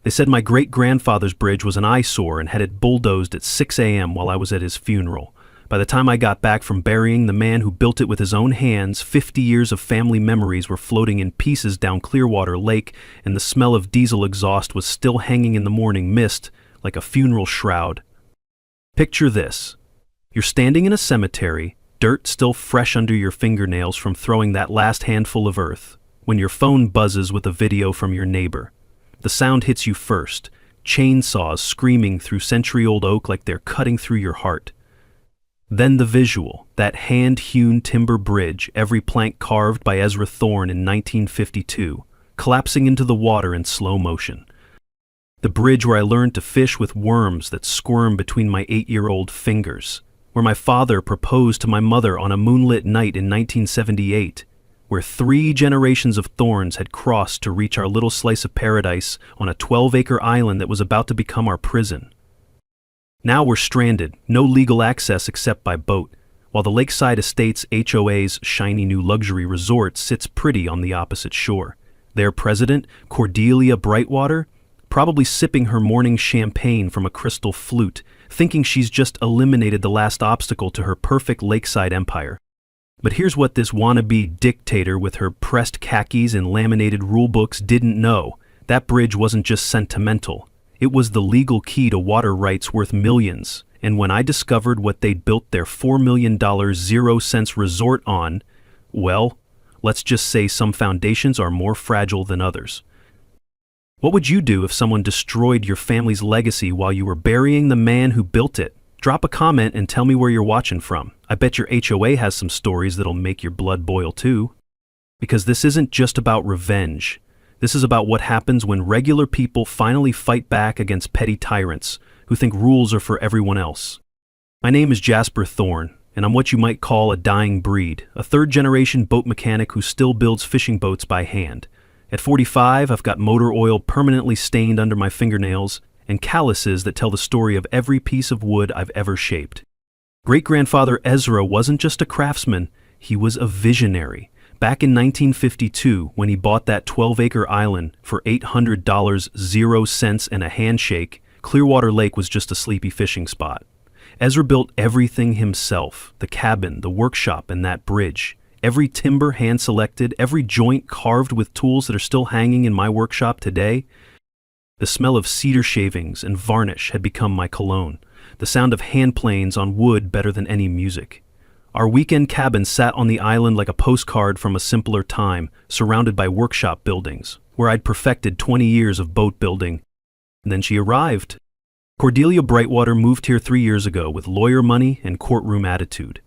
They said my great-grandfather's bridge was an eyesore and had it bulldozed at 6 a.m. while I was at his funeral. By the time I got back from burying the man who built it with his own hands, 50 years of family memories were floating in pieces down Clearwater Lake, and the smell of diesel exhaust was still hanging in the morning mist like a funeral shroud. Picture this. You're standing in a cemetery, dirt still fresh under your fingernails from throwing that last handful of earth, when your phone buzzes with a video from your neighbor. The sound hits you first, chainsaws screaming through century-old oak like they're cutting through your heart. Then the visual, that hand-hewn timber bridge, every plank carved by Ezra Thorne in 1952, collapsing into the water in slow motion. The bridge where I learned to fish with worms that squirm between my 8-year-old fingers, where my father proposed to my mother on a moonlit night in 1978, where 3 generations of Thorns had crossed to reach our little slice of paradise on a 12-acre island that was about to become our prison. Now we're stranded, no legal access except by boat, while the Lakeside Estates HOA's shiny new luxury resort sits pretty on the opposite shore. Their president, Cordelia Brightwater, probably sipping her morning champagne from a crystal flute, thinking she's just eliminated the last obstacle to her perfect lakeside empire. But here's what this wannabe dictator with her pressed khakis and laminated rulebooks didn't know. That bridge wasn't just sentimental. It was the legal key to water rights worth millions, and when I discovered what they'd built their $4 million 0-cents resort on, well, let's just say some foundations are more fragile than others. What would you do if someone destroyed your family's legacy while you were burying the man who built it? Drop a comment and tell me where you're watching from. I bet your HOA has some stories that'll make your blood boil too. Because this isn't just about revenge. This is about what happens when regular people finally fight back against petty tyrants who think rules are for everyone else. My name is Jasper Thorne, and I'm what you might call a dying breed, a third-generation boat mechanic who still builds fishing boats by hand. At 45, I've got motor oil permanently stained under my fingernails and calluses that tell the story of every piece of wood I've ever shaped. Great-grandfather Ezra wasn't just a craftsman, he was a visionary. Back in 1952, when he bought that 12-acre island for $800, 0 cents and a handshake, Clearwater Lake was just a sleepy fishing spot. Ezra built everything himself, the cabin, the workshop, and that bridge. Every timber hand-selected, every joint carved with tools that are still hanging in my workshop today. The smell of cedar shavings and varnish had become my cologne, the sound of hand planes on wood better than any music. Our weekend cabin sat on the island like a postcard from a simpler time, surrounded by workshop buildings, where I'd perfected 20 years of boat building. And then she arrived. Cordelia Brightwater moved here 3 years ago with lawyer money and courtroom attitude.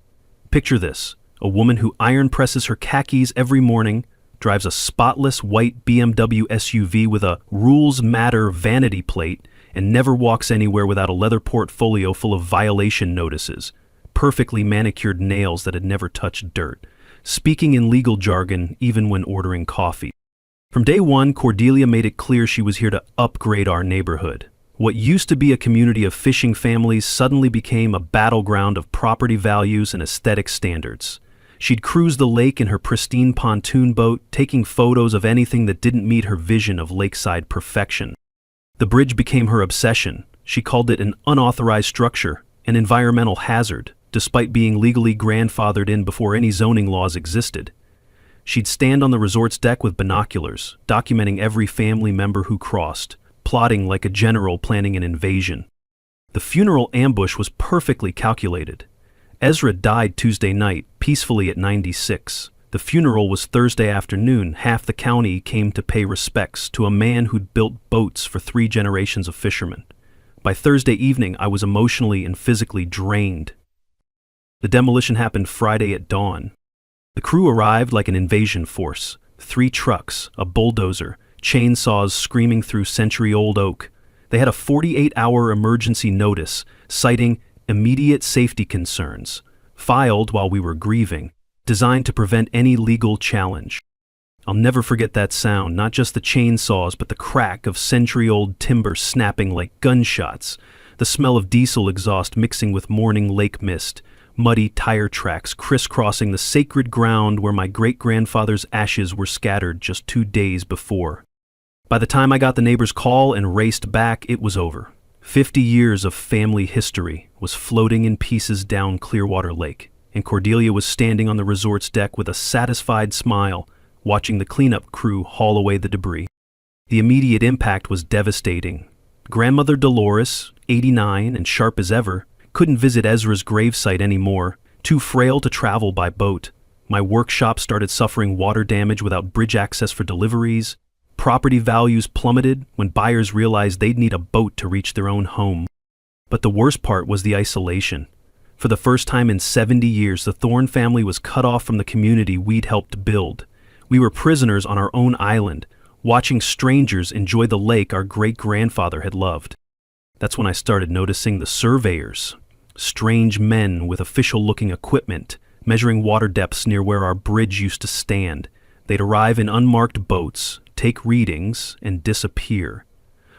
Picture this, a woman who iron presses her khakis every morning, drives a spotless white BMW SUV with a Rules Matter vanity plate, and never walks anywhere without a leather portfolio full of violation notices, perfectly manicured nails that had never touched dirt, speaking in legal jargon even when ordering coffee. From day one, Cordelia made it clear she was here to upgrade our neighborhood. What used to be a community of fishing families suddenly became a battleground of property values and aesthetic standards. She'd cruise the lake in her pristine pontoon boat, taking photos of anything that didn't meet her vision of lakeside perfection. The bridge became her obsession. She called it an unauthorized structure, an environmental hazard, despite being legally grandfathered in before any zoning laws existed. She'd stand on the resort's deck with binoculars, documenting every family member who crossed, plotting like a general planning an invasion. The funeral ambush was perfectly calculated. Ezra died Tuesday night, peacefully at 96. The funeral was Thursday afternoon. Half the county came to pay respects to a man who'd built boats for 3 generations of fishermen. By Thursday evening, I was emotionally and physically drained. The demolition happened Friday at dawn. The crew arrived like an invasion force. 3 trucks, a bulldozer, chainsaws screaming through century-old oak. They had a 48-hour emergency notice, citing immediate safety concerns, filed while we were grieving, designed to prevent any legal challenge. I'll never forget that sound, not just the chainsaws, but the crack of century-old timber snapping like gunshots, the smell of diesel exhaust mixing with morning lake mist, muddy tire tracks crisscrossing the sacred ground where my great-grandfather's ashes were scattered just 2 days before. By the time I got the neighbor's call and raced back, it was over. 50 years of family history was floating in pieces down Clearwater Lake, and Cordelia was standing on the resort's deck with a satisfied smile, watching the cleanup crew haul away the debris. The immediate impact was devastating. Grandmother Dolores, 89 and sharp as ever, couldn't visit Ezra's gravesite anymore, too frail to travel by boat. My workshop started suffering water damage without bridge access for deliveries. Property values plummeted when buyers realized they'd need a boat to reach their own home. But the worst part was the isolation. For the first time in 70 years, the Thorne family was cut off from the community we'd helped build. We were prisoners on our own island, watching strangers enjoy the lake our great-grandfather had loved. That's when I started noticing the surveyors, strange men with official-looking equipment, measuring water depths near where our bridge used to stand. They'd arrive in unmarked boats, take readings, and disappear.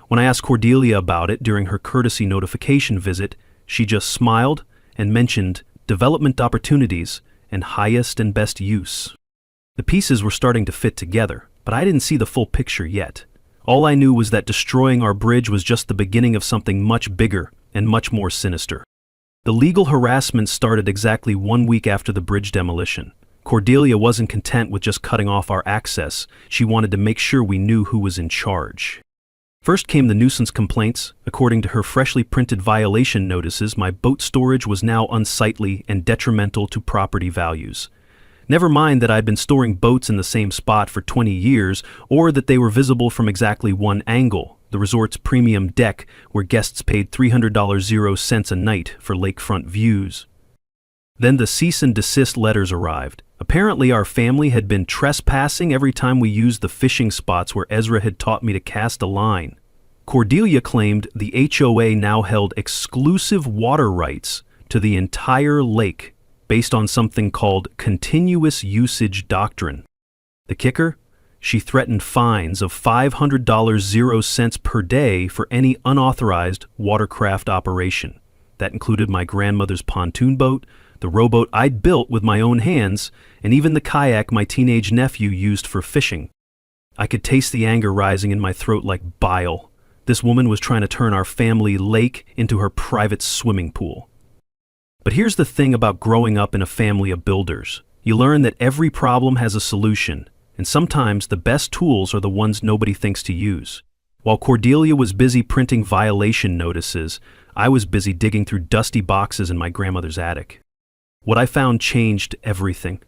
When I asked Cordelia about it during her courtesy notification visit, she just smiled and mentioned development opportunities and highest and best use. The pieces were starting to fit together, but I didn't see the full picture yet. All I knew was that destroying our bridge was just the beginning of something much bigger and much more sinister. The legal harassment started exactly 1 week after the bridge demolition. Cordelia wasn't content with just cutting off our access. She wanted to make sure we knew who was in charge. First came the nuisance complaints. According to her freshly printed violation notices, my boat storage was now unsightly and detrimental to property values. Never mind that I'd been storing boats in the same spot for 20 years, or that they were visible from exactly one angle, the resort's premium deck where guests paid $300.00 a night for lakefront views. Then the cease and desist letters arrived. Apparently our family had been trespassing every time we used the fishing spots where Ezra had taught me to cast a line. Cordelia claimed the HOA now held exclusive water rights to the entire lake based on something called continuous usage doctrine. The kicker? She threatened fines of $500.00 per day for any unauthorized watercraft operation. That included my grandmother's pontoon boat, the rowboat I'd built with my own hands, and even the kayak my teenage nephew used for fishing. I could taste the anger rising in my throat like bile. This woman was trying to turn our family lake into her private swimming pool. But here's the thing about growing up in a family of builders. You learn that every problem has a solution, and sometimes the best tools are the ones nobody thinks to use. While Cordelia was busy printing violation notices, I was busy digging through dusty boxes in my grandmother's attic. What I found changed everything.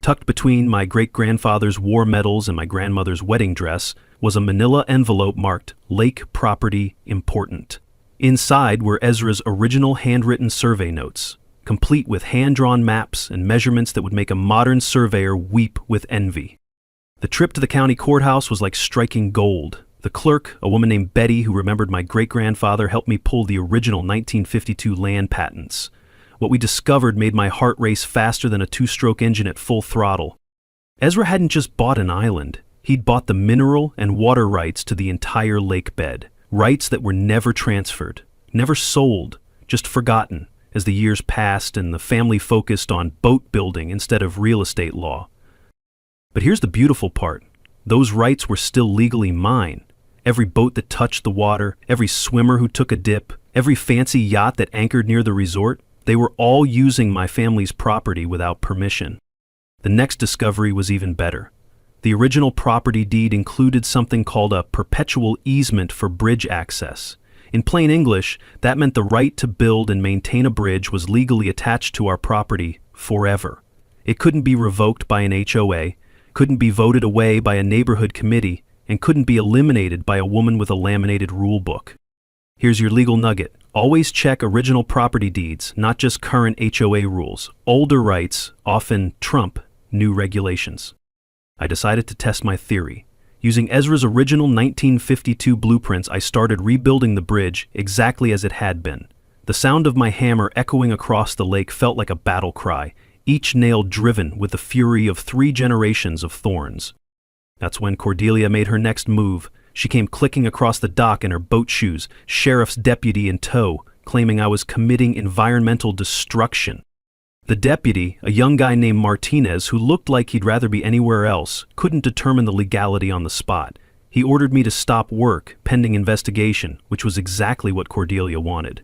Tucked between my great-grandfather's war medals and my grandmother's wedding dress was a manila envelope marked Lake Property Important. Inside were Ezra's original handwritten survey notes, complete with hand-drawn maps and measurements that would make a modern surveyor weep with envy. The trip to the county courthouse was like striking gold. The clerk, a woman named Betty who remembered my great-grandfather, helped me pull the original 1952 land patents. What we discovered made my heart race faster than a two-stroke engine at full throttle. Ezra hadn't just bought an island. He'd bought the mineral and water rights to the entire lake bed. Rights that were never transferred, never sold, just forgotten as the years passed and the family focused on boat building instead of real estate law. But here's the beautiful part. Those rights were still legally mine. Every boat that touched the water, every swimmer who took a dip, every fancy yacht that anchored near the resort, they were all using my family's property without permission. The next discovery was even better. The original property deed included something called a perpetual easement for bridge access. In plain English, that meant the right to build and maintain a bridge was legally attached to our property forever. It couldn't be revoked by an HOA, couldn't be voted away by a neighborhood committee, and couldn't be eliminated by a woman with a laminated rule book. Here's your legal nugget. Always check original property deeds, not just current HOA rules. Older rights often trump new regulations. I decided to test my theory. Using Ezra's original 1952 blueprints, I started rebuilding the bridge exactly as it had been. The sound of my hammer echoing across the lake felt like a battle cry, each nail driven with the fury of 3 generations of thorns. That's when Cordelia made her next move. She came clicking across the dock in her boat shoes, sheriff's deputy in tow, claiming I was committing environmental destruction. The deputy, a young guy named Martinez who looked like he'd rather be anywhere else, couldn't determine the legality on the spot. He ordered me to stop work, pending investigation, which was exactly what Cordelia wanted.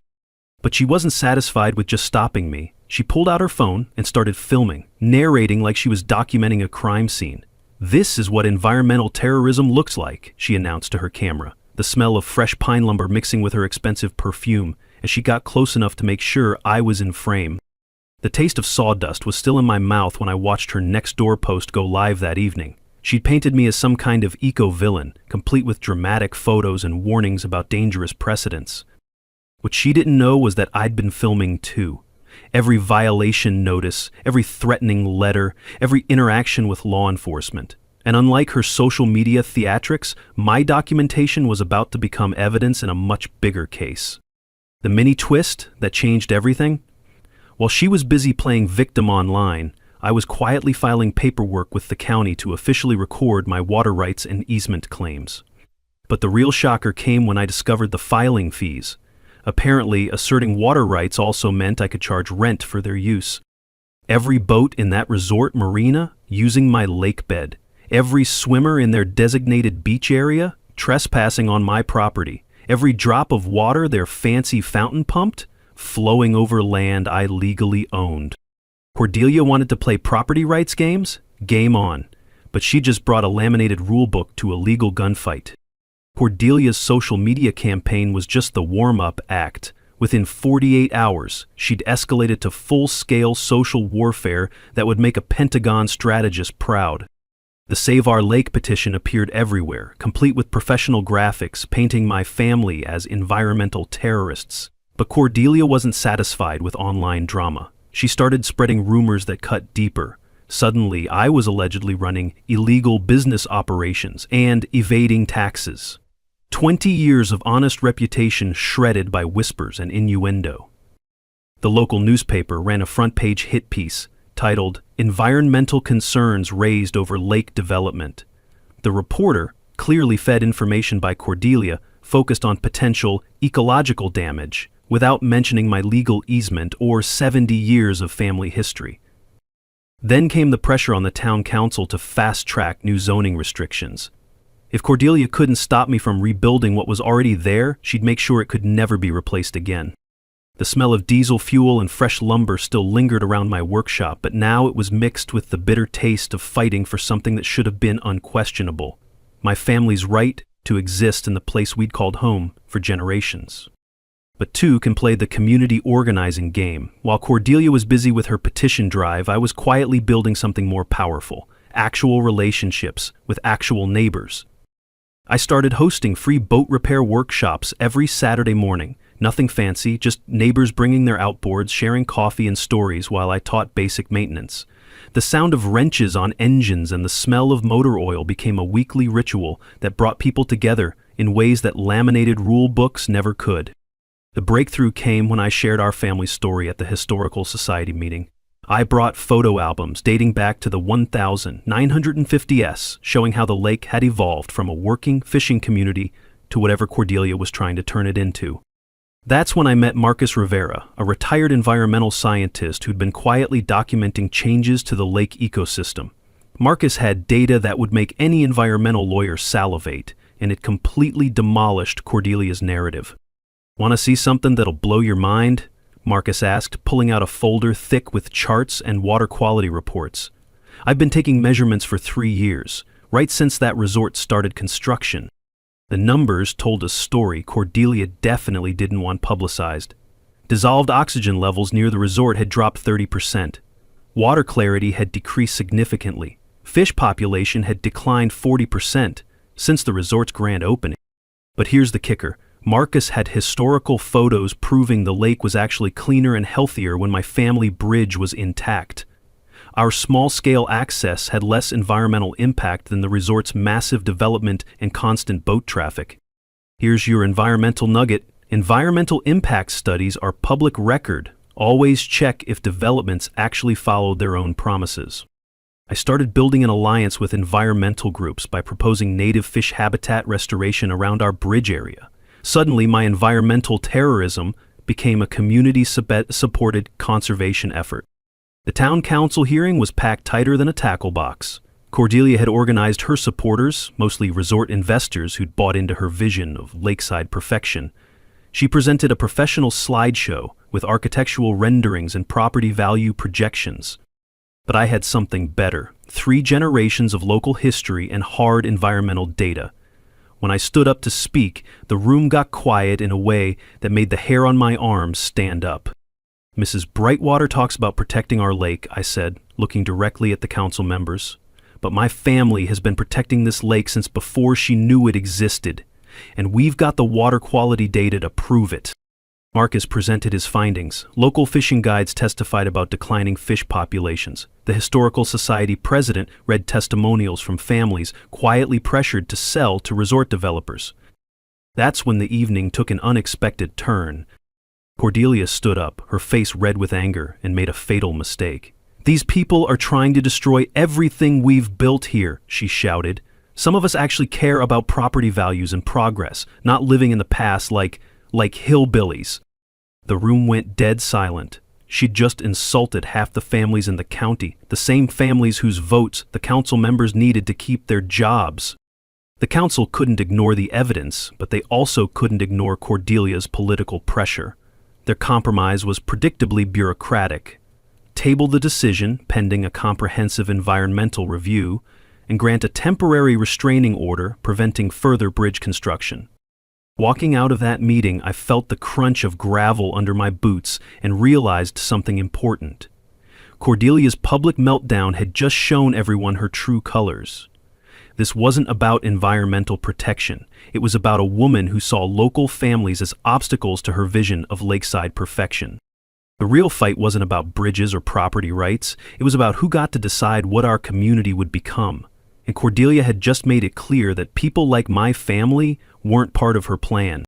But she wasn't satisfied with just stopping me. She pulled out her phone and started filming, narrating like she was documenting a crime scene. "This is what environmental terrorism looks like," she announced to her camera, the smell of fresh pine lumber mixing with her expensive perfume, as she got close enough to make sure I was in frame. The taste of sawdust was still in my mouth when I watched her next door post go live that evening. She'd painted me as some kind of eco-villain, complete with dramatic photos and warnings about dangerous precedents. What she didn't know was that I'd been filming too. Every violation notice, every threatening letter, every interaction with law enforcement. And unlike her social media theatrics, my documentation was about to become evidence in a much bigger case. The mini twist that changed everything? While she was busy playing victim online, I was quietly filing paperwork with the county to officially record my water rights and easement claims. But the real shocker came when I discovered the filing fees. Apparently, asserting water rights also meant I could charge rent for their use. Every boat in that resort marina using my lake bed, every swimmer in their designated beach area trespassing on my property, every drop of water their fancy fountain pumped, flowing over land I legally owned. Cordelia wanted to play property rights games? Game on. But she just brought a laminated rulebook to a legal gunfight. Cordelia's social media campaign was just the warm-up act. Within 48 hours, she'd escalated to full-scale social warfare that would make a Pentagon strategist proud. The Save Our Lake petition appeared everywhere, complete with professional graphics painting my family as environmental terrorists. But Cordelia wasn't satisfied with online drama. She started spreading rumors that cut deeper. Suddenly, I was allegedly running illegal business operations and evading taxes. 20 years of honest reputation shredded by whispers and innuendo. The local newspaper ran a front-page hit piece titled, "Environmental Concerns Raised Over Lake Development." The reporter, clearly fed information by Cordelia, focused on potential ecological damage without mentioning my legal easement or 70 years of family history. Then came the pressure on the town council to fast-track new zoning restrictions. If Cordelia couldn't stop me from rebuilding what was already there, she'd make sure it could never be replaced again. The smell of diesel fuel and fresh lumber still lingered around my workshop, but now it was mixed with the bitter taste of fighting for something that should have been unquestionable: my family's right to exist in the place we'd called home for generations. But two can play the community organizing game. While Cordelia was busy with her petition drive, I was quietly building something more powerful: actual relationships with actual neighbors. I started hosting free boat repair workshops every Saturday morning. Nothing fancy, just neighbors bringing their outboards, sharing coffee and stories while I taught basic maintenance. The sound of wrenches on engines and the smell of motor oil became a weekly ritual that brought people together in ways that laminated rule books never could. The breakthrough came when I shared our family story at the Historical Society meeting. I brought photo albums dating back to the 1950s, showing how the lake had evolved from a working fishing community to whatever Cordelia was trying to turn it into. That's when I met Marcus Rivera, a retired environmental scientist who'd been quietly documenting changes to the lake ecosystem. Marcus had data that would make any environmental lawyer salivate, and it completely demolished Cordelia's narrative. "Want to see something that'll blow your mind?" Marcus asked, pulling out a folder thick with charts and water quality reports. "I've been taking measurements for 3 years, right since that resort started construction." The numbers told a story Cordelia definitely didn't want publicized. Dissolved oxygen levels near the resort had dropped 30%. Water clarity had decreased significantly. Fish population had declined 40% since the resort's grand opening. But here's the kicker. Marcus had historical photos proving the lake was actually cleaner and healthier when my family bridge was intact. Our small-scale access had less environmental impact than the resort's massive development and constant boat traffic. Here's your environmental nugget. Environmental impact studies are public record. Always check if developments actually followed their own promises. I started building an alliance with environmental groups by proposing native fish habitat restoration around our bridge area. Suddenly, my environmental terrorism became a community-supported conservation effort. The town council hearing was packed tighter than a tackle box. Cordelia had organized her supporters, mostly resort investors who'd bought into her vision of lakeside perfection. She presented a professional slideshow with architectural renderings and property value projections. But I had something better: 3 generations of local history and hard environmental data. When I stood up to speak, the room got quiet in a way that made the hair on my arms stand up. "Mrs. Brightwater talks about protecting our lake," I said, looking directly at the council members. "But my family has been protecting this lake since before she knew it existed, and we've got the water quality data to prove it." Marcus presented his findings. Local fishing guides testified about declining fish populations. The Historical Society president read testimonials from families quietly pressured to sell to resort developers. That's when the evening took an unexpected turn. Cordelia stood up, her face red with anger, and made a fatal mistake. "These people are trying to destroy everything we've built here," she shouted. "Some of us actually care about property values and progress, not living in the past like hillbillies." The room went dead silent. She'd just insulted half the families in the county, the same families whose votes the council members needed to keep their jobs. The council couldn't ignore the evidence, but they also couldn't ignore Cordelia's political pressure. Their compromise was predictably bureaucratic: table the decision pending a comprehensive environmental review, and grant a temporary restraining order preventing further bridge construction. Walking out of that meeting, I felt the crunch of gravel under my boots and realized something important. Cordelia's public meltdown had just shown everyone her true colors. This wasn't about environmental protection. It was about a woman who saw local families as obstacles to her vision of lakeside perfection. The real fight wasn't about bridges or property rights. It was about who got to decide what our community would become. And Cordelia had just made it clear that people like my family weren't part of her plan.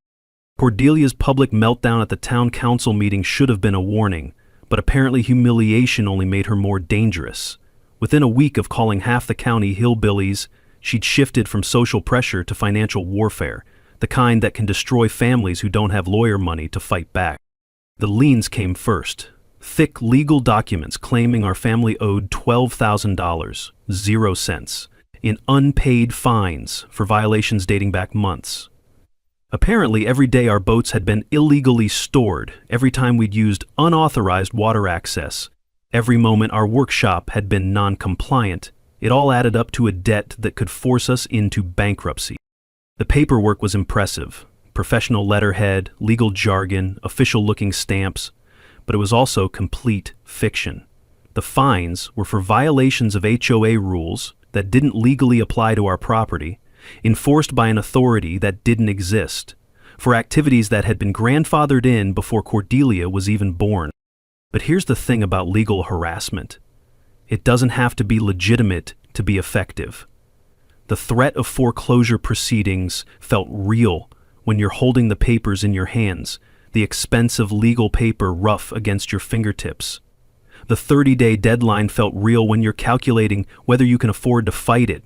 Cordelia's public meltdown at the town council meeting should have been a warning, but apparently humiliation only made her more dangerous. Within a week of calling half the county hillbillies, she'd shifted from social pressure to financial warfare, the kind that can destroy families who don't have lawyer money to fight back. The liens came first. Thick legal documents claiming our family owed $12,000, 0 cents, in unpaid fines for violations dating back months. Apparently, every day our boats had been illegally stored, every time we'd used unauthorized water access, every moment our workshop had been non-compliant, it all added up to a debt that could force us into bankruptcy. The paperwork was impressive: professional letterhead, legal jargon, official-looking stamps, but it was also complete fiction. The fines were for violations of HOA rules that didn't legally apply to our property, enforced by an authority that didn't exist, for activities that had been grandfathered in before Cordelia was even born. But here's the thing about legal harassment: it doesn't have to be legitimate to be effective. The threat of foreclosure proceedings felt real when you're holding the papers in your hands, the expense of legal paper rough against your fingertips. The 30-day deadline felt real when you're calculating whether you can afford to fight it.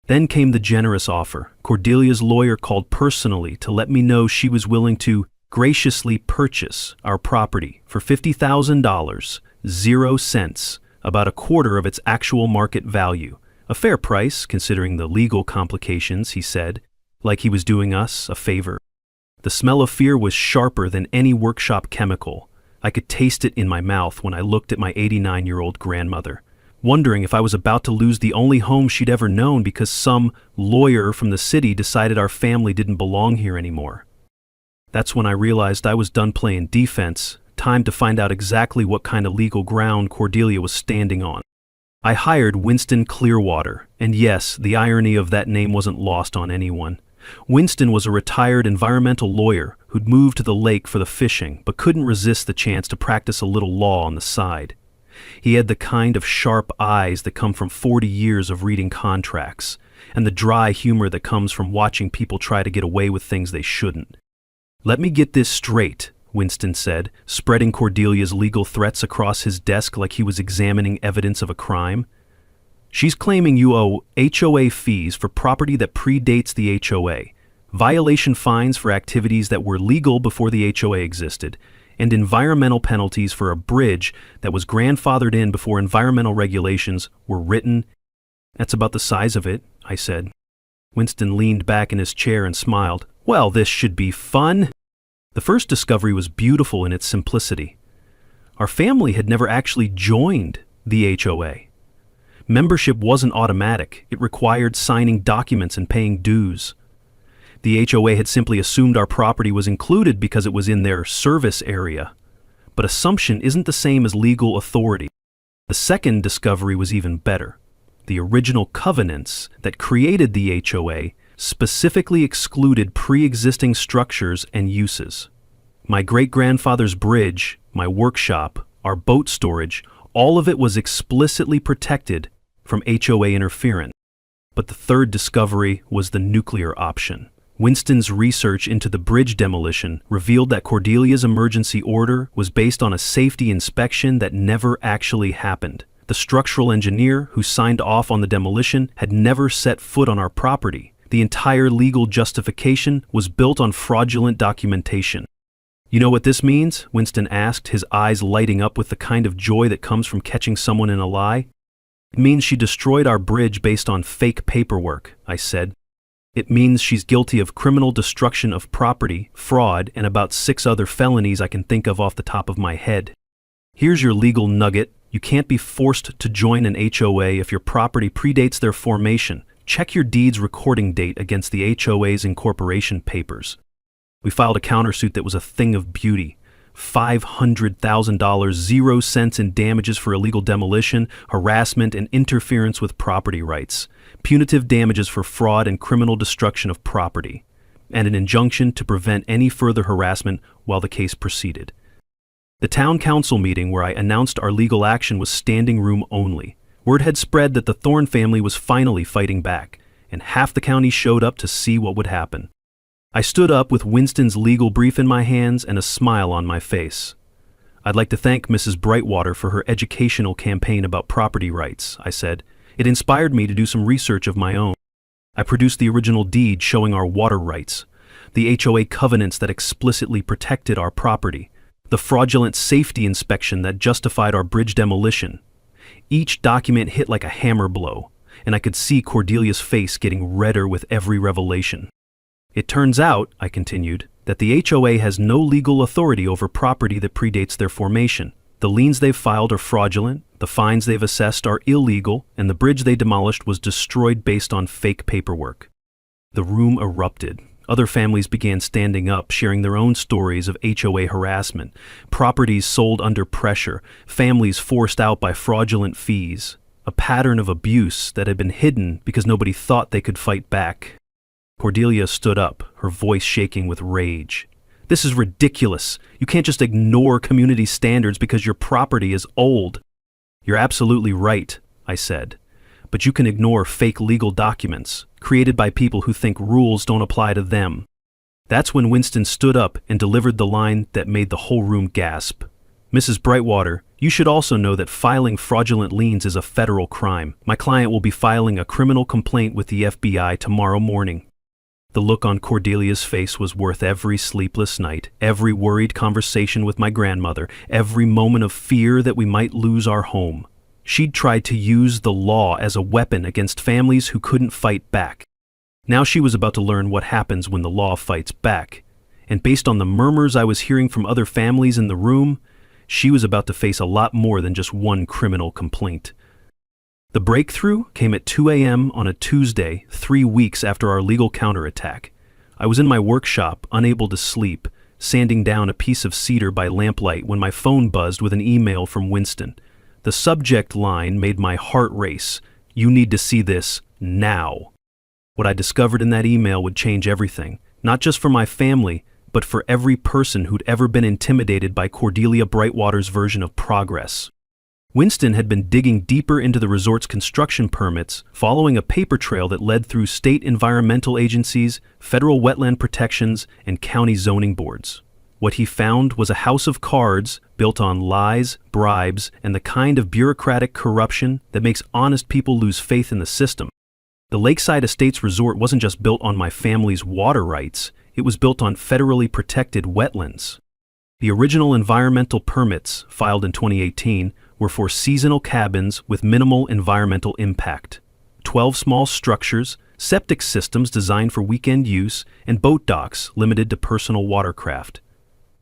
Then came the generous offer. Cordelia's lawyer called personally to let me know she was willing to graciously purchase our property for $50,000, 0 cents, about a quarter of its actual market value. A fair price, considering the legal complications, he said, like he was doing us a favor. The smell of fear was sharper than any workshop chemical. I could taste it in my mouth when I looked at my 89-year-old grandmother, wondering if I was about to lose the only home she'd ever known because some lawyer from the city decided our family didn't belong here anymore. That's when I realized I was done playing defense. Time to find out exactly what kind of legal ground Cordelia was standing on. I hired Winston Clearwater, and yes, the irony of that name wasn't lost on anyone. Winston was a retired environmental lawyer who'd moved to the lake for the fishing, but couldn't resist the chance to practice a little law on the side. He had the kind of sharp eyes that come from 40 years of reading contracts, and the dry humor that comes from watching people try to get away with things they shouldn't. "Let me get this straight," Winston said, spreading Cordelia's legal threats across his desk like he was examining evidence of a crime. "She's claiming you owe HOA fees for property that predates the HOA, violation fines for activities that were legal before the HOA existed, and environmental penalties for a bridge that was grandfathered in before environmental regulations were written." That's about the size of it, I said. Winston leaned back in his chair and smiled. Well, this should be fun. The first discovery was beautiful in its simplicity. Our family had never actually joined the HOA. Membership wasn't automatic. It required signing documents and paying dues. The HOA had simply assumed our property was included because it was in their service area. But assumption isn't the same as legal authority. The second discovery was even better. The original covenants that created the HOA specifically excluded pre-existing structures and uses. My great-grandfather's bridge, my workshop, our boat storage, all of it was explicitly protected from HOA interference. But the third discovery was the nuclear option. Winston's research into the bridge demolition revealed that Cordelia's emergency order was based on a safety inspection that never actually happened. The structural engineer who signed off on the demolition had never set foot on our property. The entire legal justification was built on fraudulent documentation. You know what this means? Winston asked, his eyes lighting up with the kind of joy that comes from catching someone in a lie. It means she destroyed our bridge based on fake paperwork, I said. It means she's guilty of criminal destruction of property, fraud, and about 6 other felonies I can think of off the top of my head. Here's your legal nugget. You can't be forced to join an HOA if your property predates their formation. Check your deed's recording date against the HOA's incorporation papers. We filed a countersuit that was a thing of beauty. $500,000, 0 cents in damages for illegal demolition, harassment, and interference with property rights, punitive damages for fraud and criminal destruction of property, and an injunction to prevent any further harassment while the case proceeded. The town council meeting where I announced our legal action was standing room only. Word had spread that the Thorne family was finally fighting back, and half the county showed up to see what would happen. I stood up with Winston's legal brief in my hands and a smile on my face. I'd like to thank Mrs. Brightwater for her educational campaign about property rights, I said. It inspired me to do some research of my own. I produced the original deed showing our water rights, the HOA covenants that explicitly protected our property, the fraudulent safety inspection that justified our bridge demolition. Each document hit like a hammer blow, and I could see Cordelia's face getting redder with every revelation. It turns out, I continued, that the HOA has no legal authority over property that predates their formation. The liens they've filed are fraudulent, the fines they've assessed are illegal, and the bridge they demolished was destroyed based on fake paperwork. The room erupted. Other families began standing up, sharing their own stories of HOA harassment, properties sold under pressure, families forced out by fraudulent fees, a pattern of abuse that had been hidden because nobody thought they could fight back. Cordelia stood up, her voice shaking with rage. This is ridiculous. You can't just ignore community standards because your property is old. You're absolutely right, I said. But you can ignore fake legal documents, created by people who think rules don't apply to them. That's when Winston stood up and delivered the line that made the whole room gasp. Mrs. Brightwater, you should also know that filing fraudulent liens is a federal crime. My client will be filing a criminal complaint with the FBI tomorrow morning. The look on Cordelia's face was worth every sleepless night, every worried conversation with my grandmother, every moment of fear that we might lose our home. She'd tried to use the law as a weapon against families who couldn't fight back. Now she was about to learn what happens when the law fights back. And based on the murmurs I was hearing from other families in the room, she was about to face a lot more than just one criminal complaint. The breakthrough came at 2 a.m. on a Tuesday, 3 weeks after our legal counterattack. I was in my workshop, unable to sleep, sanding down a piece of cedar by lamplight when my phone buzzed with an email from Winston. The subject line made my heart race. You need to see this now. What I discovered in that email would change everything, not just for my family, but for every person who'd ever been intimidated by Cordelia Brightwater's version of progress. Winston had been digging deeper into the resort's construction permits, following a paper trail that led through state environmental agencies, federal wetland protections, and county zoning boards. What he found was a house of cards built on lies, bribes, and the kind of bureaucratic corruption that makes honest people lose faith in the system. The Lakeside Estates Resort wasn't just built on my family's water rights, it was built on federally protected wetlands. The original environmental permits, filed in 2018, were for seasonal cabins with minimal environmental impact. 12 small structures, septic systems designed for weekend use, and boat docks limited to personal watercraft.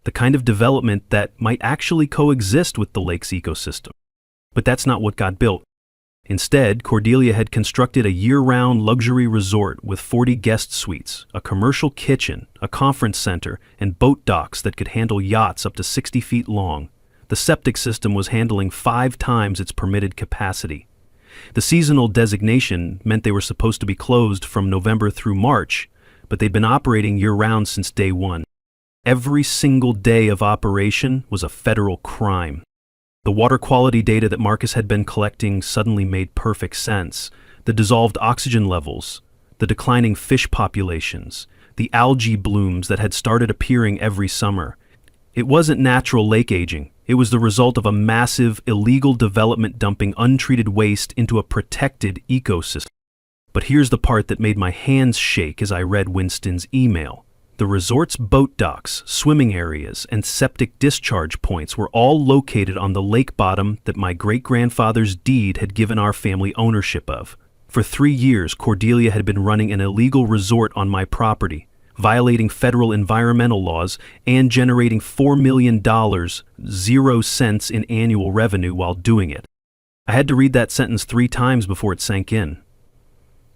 The kind of development that might actually coexist with the lake's ecosystem. But that's not what got built. Instead, Cordelia had constructed a year-round luxury resort with 40 guest suites, a commercial kitchen, a conference center, and boat docks that could handle yachts up to 60 feet long. The septic system was handling 5 times its permitted capacity. The seasonal designation meant they were supposed to be closed from November through March, but they'd been operating year-round since day one. Every single day of operation was a federal crime. The water quality data that Marcus had been collecting suddenly made perfect sense. The dissolved oxygen levels, the declining fish populations, the algae blooms that had started appearing every summer. It wasn't natural lake aging. It was the result of a massive, illegal development dumping untreated waste into a protected ecosystem. But here's the part that made my hands shake as I read Winston's email. The resort's boat docks, swimming areas, and septic discharge points were all located on the lake bottom that my great-grandfather's deed had given our family ownership of. For 3 years, Cordelia had been running an illegal resort on my property, violating federal environmental laws and generating $4 million, 0 cents in annual revenue while doing it. I had to read that sentence 3 times before it sank in.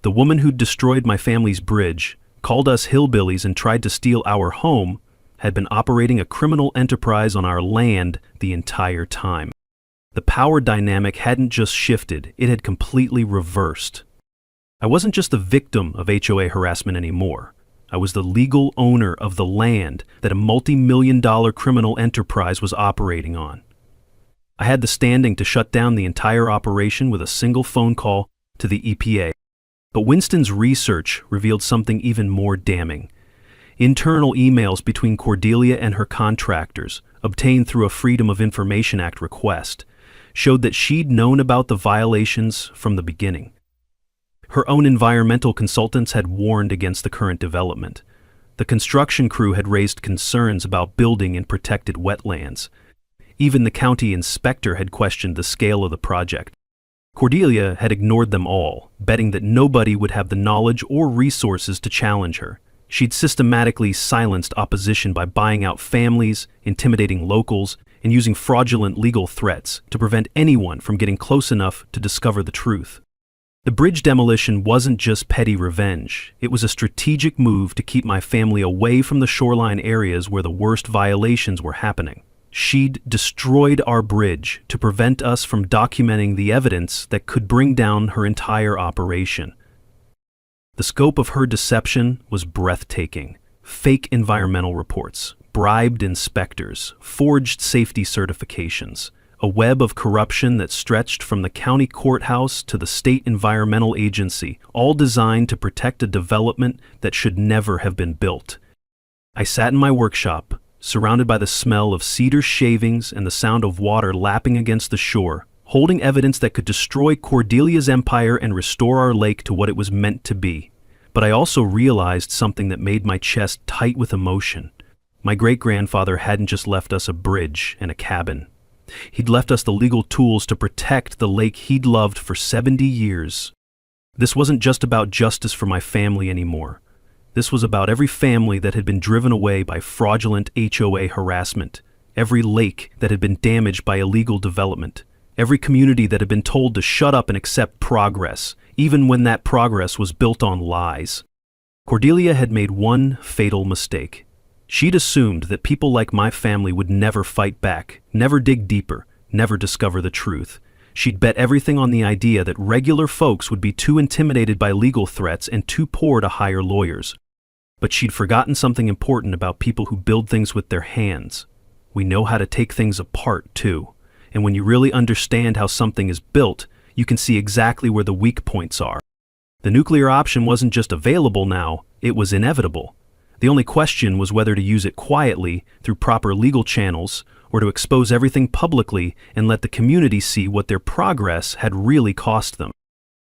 The woman who'd destroyed my family's bridge, called us hillbillies, and tried to steal our home had been operating a criminal enterprise on our land the entire time. The power dynamic hadn't just shifted, it had completely reversed. I wasn't just the victim of HOA harassment anymore. I was the legal owner of the land that a multi-million-dollar criminal enterprise was operating on. I had the standing to shut down the entire operation with a single phone call to the EPA. But Winston's research revealed something even more damning. Internal emails between Cordelia and her contractors, obtained through a Freedom of Information Act request, showed that she'd known about the violations from the beginning. Her own environmental consultants had warned against the current development. The construction crew had raised concerns about building in protected wetlands. Even the county inspector had questioned the scale of the project. Cordelia had ignored them all, betting that nobody would have the knowledge or resources to challenge her. She'd systematically silenced opposition by buying out families, intimidating locals, and using fraudulent legal threats to prevent anyone from getting close enough to discover the truth. The bridge demolition wasn't just petty revenge. It was a strategic move to keep my family away from the shoreline areas where the worst violations were happening. She'd destroyed our bridge to prevent us from documenting the evidence that could bring down her entire operation. The scope of her deception was breathtaking. Fake environmental reports, bribed inspectors, forged safety certifications, a web of corruption that stretched from the county courthouse to the state environmental agency, all designed to protect a development that should never have been built. I sat in my workshop, surrounded by the smell of cedar shavings and the sound of water lapping against the shore, holding evidence that could destroy Cordelia's empire and restore our lake to what it was meant to be. But I also realized something that made my chest tight with emotion. My great-grandfather hadn't just left us a bridge and a cabin. He'd left us the legal tools to protect the lake he'd loved for 70 years. This wasn't just about justice for my family anymore. This was about every family that had been driven away by fraudulent HOA harassment, every lake that had been damaged by illegal development, every community that had been told to shut up and accept progress, even when that progress was built on lies. Cordelia had made one fatal mistake. She'd assumed that people like my family would never fight back, never dig deeper, never discover the truth. She'd bet everything on the idea that regular folks would be too intimidated by legal threats and too poor to hire lawyers. But she'd forgotten something important about people who build things with their hands. We know how to take things apart, too. And when you really understand how something is built, you can see exactly where the weak points are. The nuclear option wasn't just available now, it was inevitable. The only question was whether to use it quietly through proper legal channels or to expose everything publicly and let the community see what their progress had really cost them.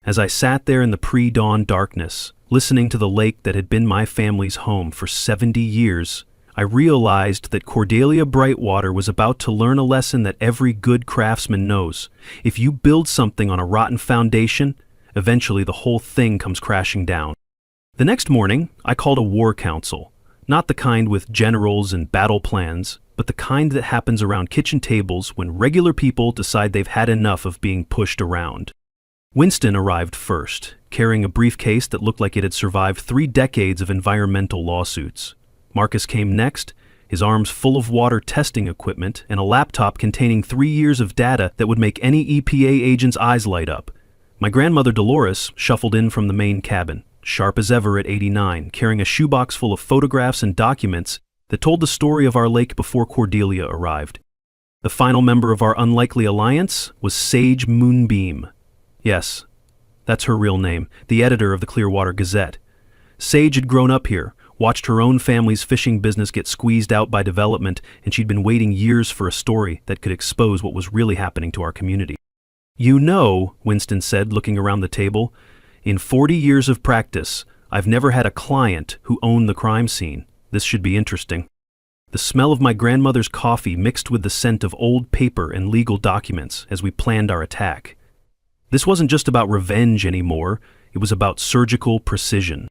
As I sat there in the pre-dawn darkness, listening to the lake that had been my family's home for 70 years, I realized that Cordelia Brightwater was about to learn a lesson that every good craftsman knows. If you build something on a rotten foundation, Eventually, the whole thing comes crashing down. The next morning, I called a war council. Not the kind with generals and battle plans, but the kind that happens around kitchen tables when regular people decide they've had enough of being pushed around. Winston arrived first, carrying a briefcase that looked like it had survived 3 decades of environmental lawsuits. Marcus came next, his arms full of water testing equipment and a laptop containing 3 years of data that would make any EPA agent's eyes light up. My grandmother Dolores shuffled in from the main cabin, sharp as ever at 89, carrying a shoebox full of photographs and documents that told the story of our lake before Cordelia arrived. The final member of our unlikely alliance was Sage Moonbeam. Yes, that's her real name, the editor of the Clearwater Gazette. Sage had grown up here, watched her own family's fishing business get squeezed out by development, and she'd been waiting years for a story that could expose what was really happening to our community. "You know," Winston said, looking around the table, "in 40 years of practice, I've never had a client who owned the crime scene. This should be interesting." The smell of my grandmother's coffee mixed with the scent of old paper and legal documents as we planned our attack. This wasn't just about revenge anymore, it was about surgical precision.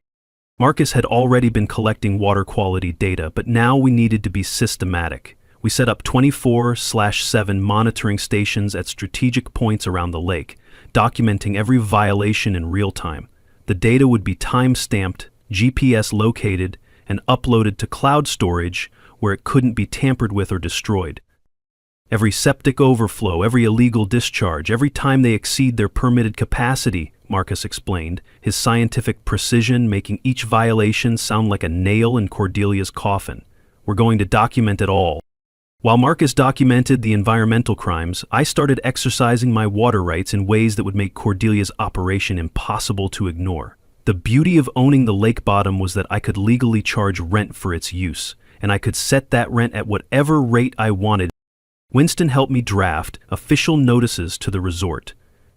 Marcus had already been collecting water quality data, but now we needed to be systematic. We set up 24/7 monitoring stations at strategic points around the lake, documenting every violation in real time. The data would be time-stamped, GPS located, and uploaded to cloud storage where it couldn't be tampered with or destroyed. Every septic overflow, every illegal discharge, every time they exceed their permitted capacity, Marcus explained, his scientific precision making each violation sound like a nail in Cordelia's coffin. We're going to document it all. While Marcus documented the environmental crimes, I started exercising my water rights in ways that would make Cordelia's operation impossible to ignore. The beauty of owning the lake bottom was that I could legally charge rent for its use, and I could set that rent at whatever rate I wanted. Winston helped me draft official notices to the resort.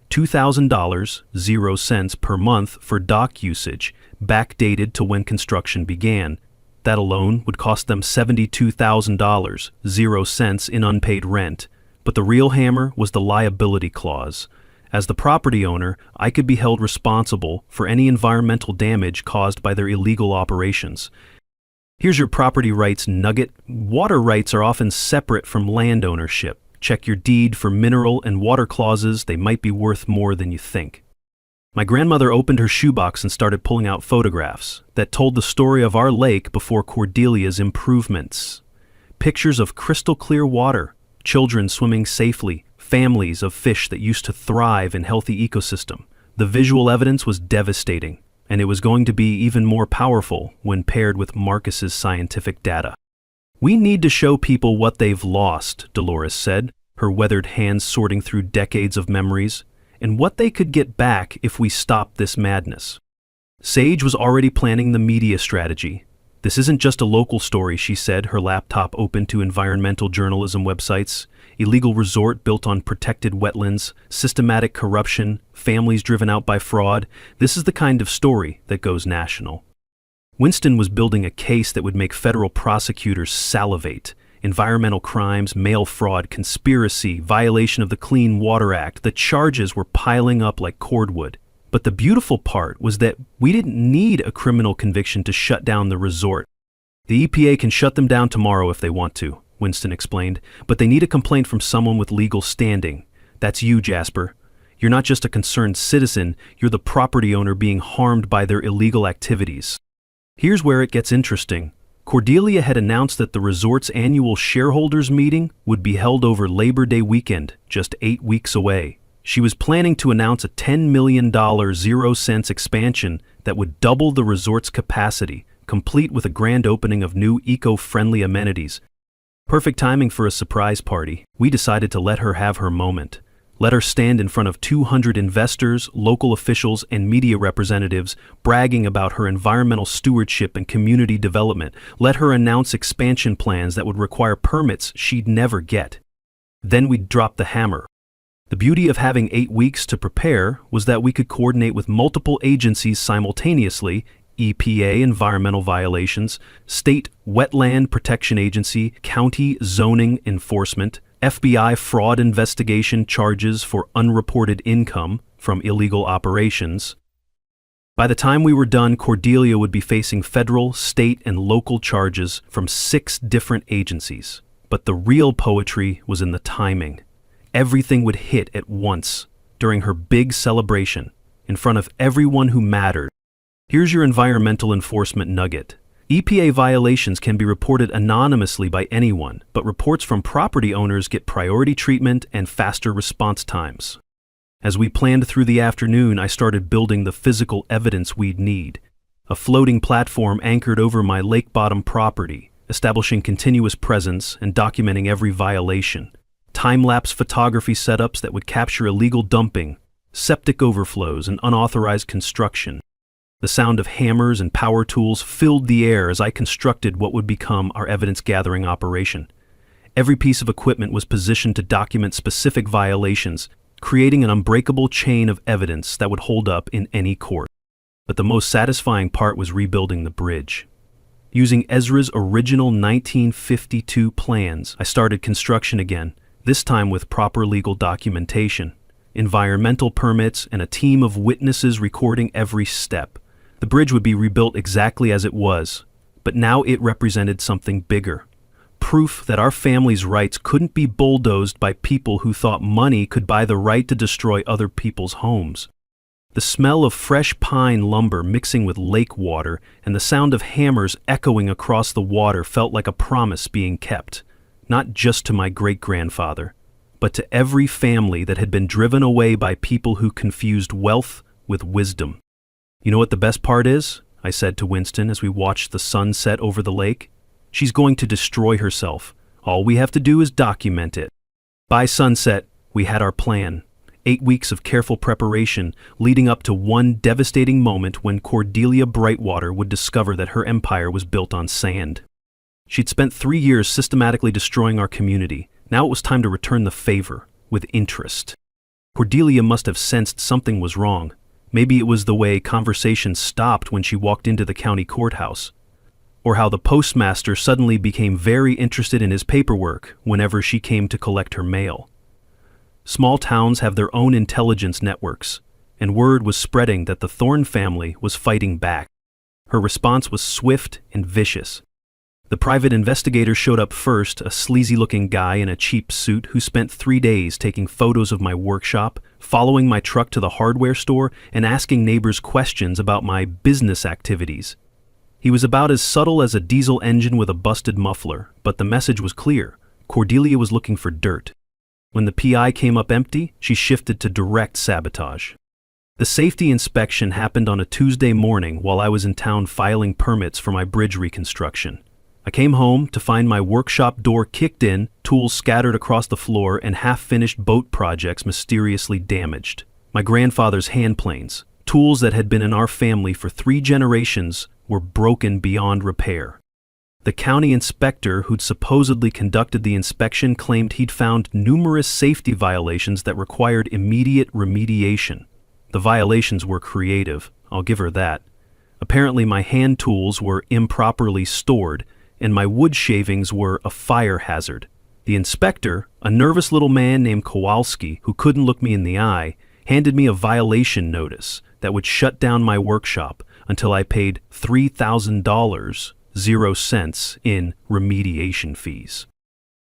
$2,000, 0 cents per month for dock usage, backdated to when construction began. That alone would cost them $72,000, 0 cents in unpaid rent. But the real hammer was the liability clause. As the property owner, I could be held responsible for any environmental damage caused by their illegal operations. Here's your property rights nugget. Water rights are often separate from land ownership. Check your deed for mineral and water clauses. They might be worth more than you think. My grandmother opened her shoebox and started pulling out photographs that told the story of our lake before Cordelia's improvements. Pictures of crystal clear water, children swimming safely, families of fish that used to thrive in healthy ecosystem. The visual evidence was devastating, and it was going to be even more powerful when paired with Marcus's scientific data. "We need to show people what they've lost," Dolores said, her weathered hands sorting through decades of memories, "and what they could get back if we stop this madness." Sage was already planning the media strategy. "This isn't just a local story," she said, her laptop open to environmental journalism websites. "Illegal resort built on protected wetlands, systematic corruption, families driven out by fraud. This is the kind of story that goes national." Winston was building a case that would make federal prosecutors salivate. Environmental crimes, mail fraud, conspiracy, violation of the Clean Water Act. The charges were piling up like cordwood. But the beautiful part was that we didn't need a criminal conviction to shut down the resort. "The EPA can shut them down tomorrow if they want to," Winston explained, "but they need a complaint from someone with legal standing. That's you, Jasper. You're not just a concerned citizen, you're the property owner being harmed by their illegal activities." Here's where it gets interesting. Cordelia had announced that the resort's annual shareholders meeting would be held over Labor Day weekend, just 8 weeks away. She was planning to announce a $10 million 0 cents expansion that would double the resort's capacity, complete with a grand opening of new eco-friendly amenities. Perfect timing for a surprise party. We decided to let her have her moment. Let her stand in front of 200 investors, local officials, and media representatives bragging about her environmental stewardship and community development. Let her announce expansion plans that would require permits she'd never get. Then we'd drop the hammer. The beauty of having 8 weeks to prepare was that we could coordinate with multiple agencies simultaneously: EPA environmental violations, State Wetland Protection Agency, County Zoning Enforcement, FBI fraud investigation charges for unreported income, from illegal operations. By the time we were done, Cordelia would be facing federal, state, and local charges from 6 different agencies. But the real poetry was in the timing. Everything would hit at once, during her big celebration, in front of everyone who mattered. Here's your environmental enforcement nugget. EPA violations can be reported anonymously by anyone, but reports from property owners get priority treatment and faster response times. As we planned through the afternoon, I started building the physical evidence we'd need. A floating platform anchored over my lake bottom property, establishing continuous presence and documenting every violation. Time-lapse photography setups that would capture illegal dumping, septic overflows, and unauthorized construction. The sound of hammers and power tools filled the air as I constructed what would become our evidence-gathering operation. Every piece of equipment was positioned to document specific violations, creating an unbreakable chain of evidence that would hold up in any court. But the most satisfying part was rebuilding the bridge. Using Ezra's original 1952 plans, I started construction again, this time with proper legal documentation, environmental permits, and a team of witnesses recording every step. The bridge would be rebuilt exactly as it was, but now it represented something bigger. Proof that our family's rights couldn't be bulldozed by people who thought money could buy the right to destroy other people's homes. The smell of fresh pine lumber mixing with lake water and the sound of hammers echoing across the water felt like a promise being kept, not just to my great-grandfather, but to every family that had been driven away by people who confused wealth with wisdom. You know what the best part is? I said to Winston as we watched the sun set over the lake. She's going to destroy herself. All we have to do is document it. By sunset, we had our plan. 8 weeks of careful preparation leading up to one devastating moment when Cordelia Brightwater would discover that her empire was built on sand. She'd spent 3 years systematically destroying our community. Now it was time to return the favor, with interest. Cordelia must have sensed something was wrong. Maybe it was the way conversation stopped when she walked into the county courthouse, or how the postmaster suddenly became very interested in his paperwork whenever she came to collect her mail. Small towns have their own intelligence networks, and word was spreading that the Thorne family was fighting back. Her response was swift and vicious. The private investigator showed up first, a sleazy-looking guy in a cheap suit who spent 3 days taking photos of my workshop, following my truck to the hardware store, and asking neighbors questions about my business activities. He was about as subtle as a diesel engine with a busted muffler, but the message was clear. Cordelia was looking for dirt. When the PI came up empty, she shifted to direct sabotage. The safety inspection happened on a Tuesday morning while I was in town filing permits for my bridge reconstruction. I came home to find my workshop door kicked in, tools scattered across the floor, and half-finished boat projects mysteriously damaged. My grandfather's hand planes, tools that had been in our family for 3 generations, were broken beyond repair. The county inspector who'd supposedly conducted the inspection claimed he'd found numerous safety violations that required immediate remediation. The violations were creative, I'll give her that. Apparently my hand tools were improperly stored, and my wood shavings were a fire hazard. The inspector, a nervous little man named Kowalski who couldn't look me in the eye, handed me a violation notice that would shut down my workshop until I paid $3,000, 0 cents, in remediation fees.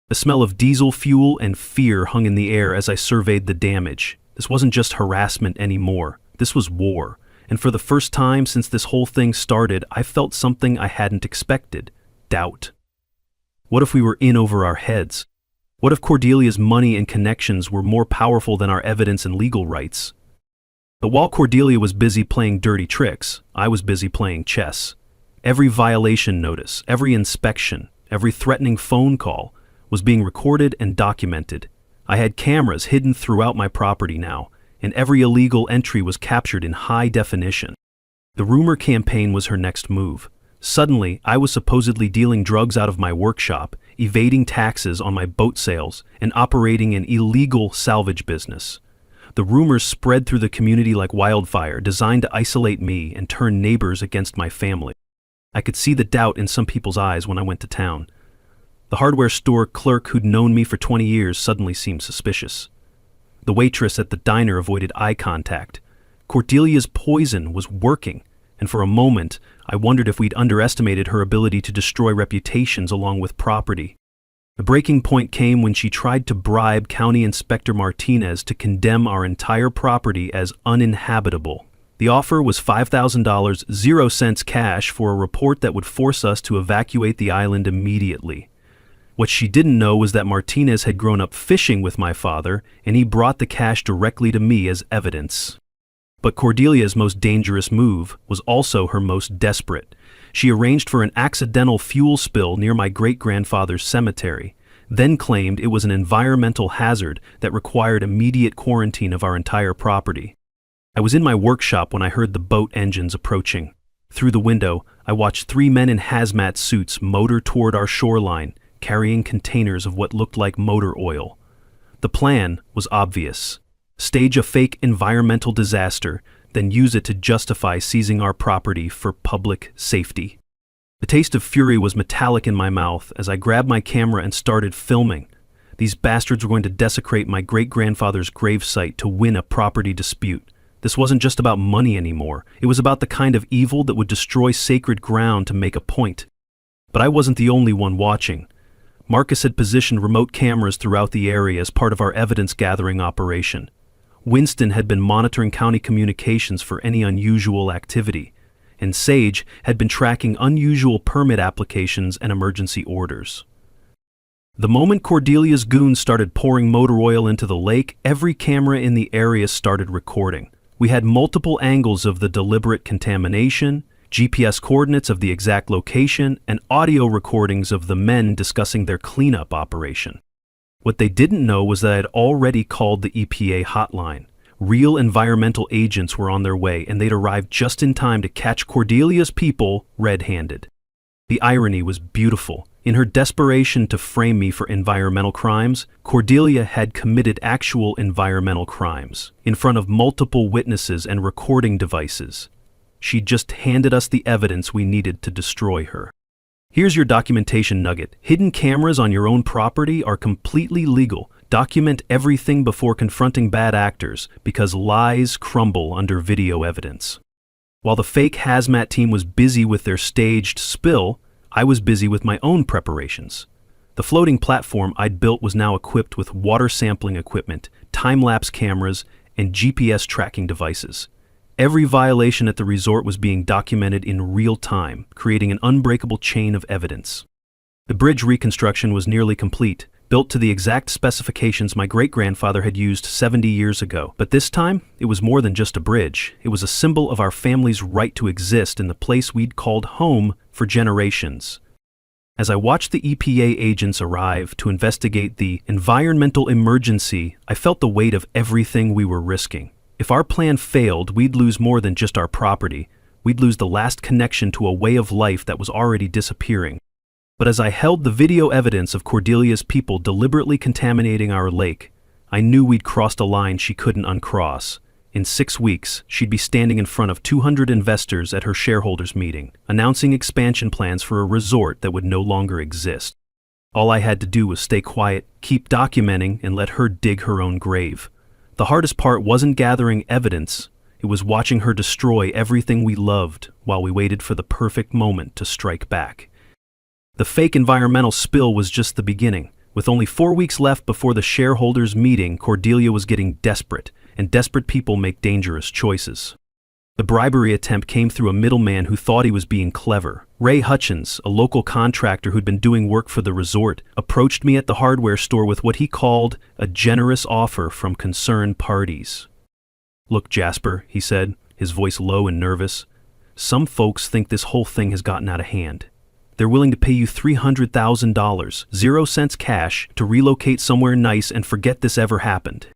The smell of diesel fuel and fear hung in the air as I surveyed the damage. This wasn't just harassment anymore. This was war. And for the first time since this whole thing started, I felt something I hadn't expected. Doubt. What if we were in over our heads? What if Cordelia's money and connections were more powerful than our evidence and legal rights? But while Cordelia was busy playing dirty tricks, I was busy playing chess. Every violation notice, every inspection, every threatening phone call was being recorded and documented. I had cameras hidden throughout my property now, and every illegal entry was captured in high definition. The rumor campaign was her next move. Suddenly, I was supposedly dealing drugs out of my workshop, evading taxes on my boat sales, and operating an illegal salvage business. The rumors spread through the community like wildfire, designed to isolate me and turn neighbors against my family. I could see the doubt in some people's eyes when I went to town. The hardware store clerk who'd known me for 20 years suddenly seemed suspicious. The waitress at the diner avoided eye contact. Cordelia's poison was working, and for a moment, I wondered if we'd underestimated her ability to destroy reputations along with property. The breaking point came when she tried to bribe County Inspector Martinez to condemn our entire property as uninhabitable. The offer was $5,000, 0 cents cash, for a report that would force us to evacuate the island immediately. What she didn't know was that Martinez had grown up fishing with my father, and he brought the cash directly to me as evidence. But Cordelia's most dangerous move was also her most desperate. She arranged for an accidental fuel spill near my great-grandfather's cemetery, then claimed it was an environmental hazard that required immediate quarantine of our entire property. I was in my workshop when I heard the boat engines approaching. Through the window, I watched 3 men in hazmat suits motor toward our shoreline, carrying containers of what looked like motor oil. The plan was obvious. Stage a fake environmental disaster, then use it to justify seizing our property for public safety. The taste of fury was metallic in my mouth as I grabbed my camera and started filming. These bastards were going to desecrate my great-grandfather's gravesite to win a property dispute. This wasn't just about money anymore. It was about the kind of evil that would destroy sacred ground to make a point. But I wasn't the only one watching. Marcus had positioned remote cameras throughout the area as part of our evidence-gathering operation. Winston had been monitoring county communications for any unusual activity, and Sage had been tracking unusual permit applications and emergency orders. The moment Cordelia's goons started pouring motor oil into the lake, every camera in the area started recording. We had multiple angles of the deliberate contamination, GPS coordinates of the exact location, and audio recordings of the men discussing their cleanup operation. What they didn't know was that I had already called the EPA hotline. Real environmental agents were on their way, and they'd arrived just in time to catch Cordelia's people red-handed. The irony was beautiful. In her desperation to frame me for environmental crimes, Cordelia had committed actual environmental crimes in front of multiple witnesses and recording devices. She'd just handed us the evidence we needed to destroy her. Here's your documentation nugget. Hidden cameras on your own property are completely legal. Document everything before confronting bad actors, because lies crumble under video evidence. While the fake hazmat team was busy with their staged spill, I was busy with my own preparations. The floating platform I'd built was now equipped with water sampling equipment, time-lapse cameras, and GPS tracking devices. Every violation at the resort was being documented in real time, creating an unbreakable chain of evidence. The bridge reconstruction was nearly complete, built to the exact specifications my great-grandfather had used 70 years ago. But this time, it was more than just a bridge. It was a symbol of our family's right to exist in the place we'd called home for generations. As I watched the EPA agents arrive to investigate the environmental emergency, I felt the weight of everything we were risking. If our plan failed, we'd lose more than just our property. We'd lose the last connection to a way of life that was already disappearing. But as I held the video evidence of Cordelia's people deliberately contaminating our lake, I knew we'd crossed a line she couldn't uncross. In 6 weeks, she'd be standing in front of 200 investors at her shareholders meeting, announcing expansion plans for a resort that would no longer exist. All I had to do was stay quiet, keep documenting, and let her dig her own grave. The hardest part wasn't gathering evidence, it was watching her destroy everything we loved while we waited for the perfect moment to strike back. The fake environmental spill was just the beginning. With only 4 weeks left before the shareholders' meeting, Cordelia was getting desperate, and desperate people make dangerous choices. The bribery attempt came through a middleman who thought he was being clever. Ray Hutchins, a local contractor who'd been doing work for the resort, approached me at the hardware store with what he called a generous offer from concerned parties. "Look, Jasper," he said, his voice low and nervous, "some folks think this whole thing has gotten out of hand. They're willing to pay you $300,000, 0 cents cash, to relocate somewhere nice and forget this ever happened."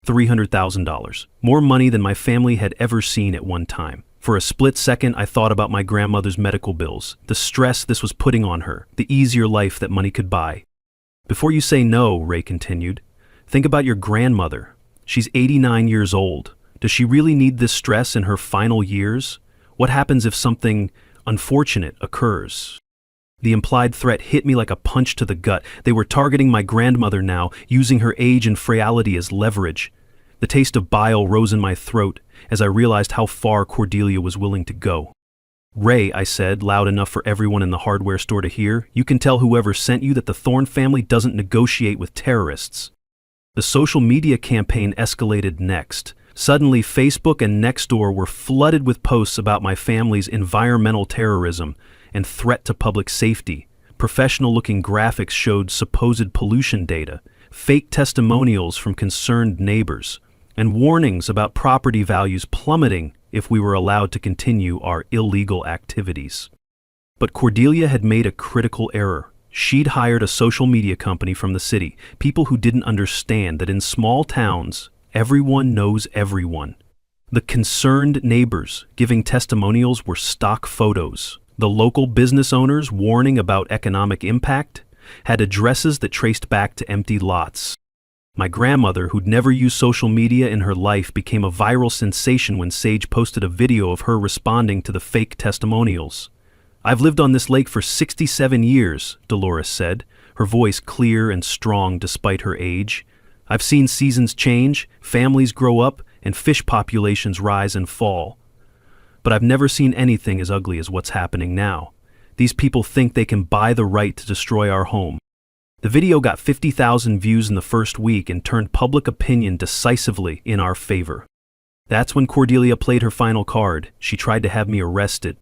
$300,000. More money than my family had ever seen at one time. For a split second, I thought about my grandmother's medical bills, the stress this was putting on her, the easier life that money could buy. "Before you say no," Ray continued, "think about your grandmother. She's 89 years old. Does she really need this stress in her final years? What happens if something unfortunate occurs?" The implied threat hit me like a punch to the gut. They were targeting my grandmother now, using her age and frailty as leverage. The taste of bile rose in my throat as I realized how far Cordelia was willing to go. "Ray," I said, loud enough for everyone in the hardware store to hear, "you can tell whoever sent you that the Thorne family doesn't negotiate with terrorists." The social media campaign escalated next. Suddenly, Facebook and Nextdoor were flooded with posts about my family's environmental terrorism and threat to public safety. Professional-looking graphics showed supposed pollution data, fake testimonials from concerned neighbors, and warnings about property values plummeting if we were allowed to continue our illegal activities. But Cordelia had made a critical error. She'd hired a social media company from the city, people who didn't understand that in small towns, everyone knows everyone. The concerned neighbors giving testimonials were stock photos. The local business owners warning about economic impact had addresses that traced back to empty lots. My grandmother, who'd never used social media in her life, became a viral sensation when Sage posted a video of her responding to the fake testimonials. "I've lived on this lake for 67 years, Dolores said, her voice clear and strong despite her age. "I've seen seasons change, families grow up, and fish populations rise and fall. But I've never seen anything as ugly as what's happening now. These people think they can buy the right to destroy our home." The video got 50,000 views in the first week and turned public opinion decisively in our favor. That's when Cordelia played her final card. She tried to have me arrested.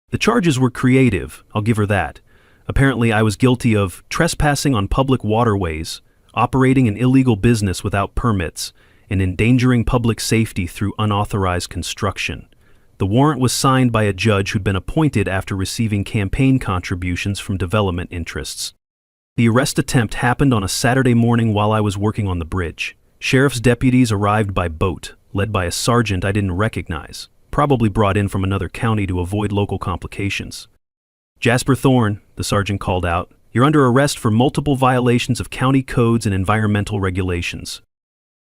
The charges were creative, I'll give her that. Apparently, I was guilty of trespassing on public waterways, operating an illegal business without permits, and endangering public safety through unauthorized construction. The warrant was signed by a judge who'd been appointed after receiving campaign contributions from development interests. The arrest attempt happened on a Saturday morning while I was working on the bridge. Sheriff's deputies arrived by boat, led by a sergeant I didn't recognize, probably brought in from another county to avoid local complications. "Jasper Thorne," the sergeant called out, "you're under arrest for multiple violations of county codes and environmental regulations."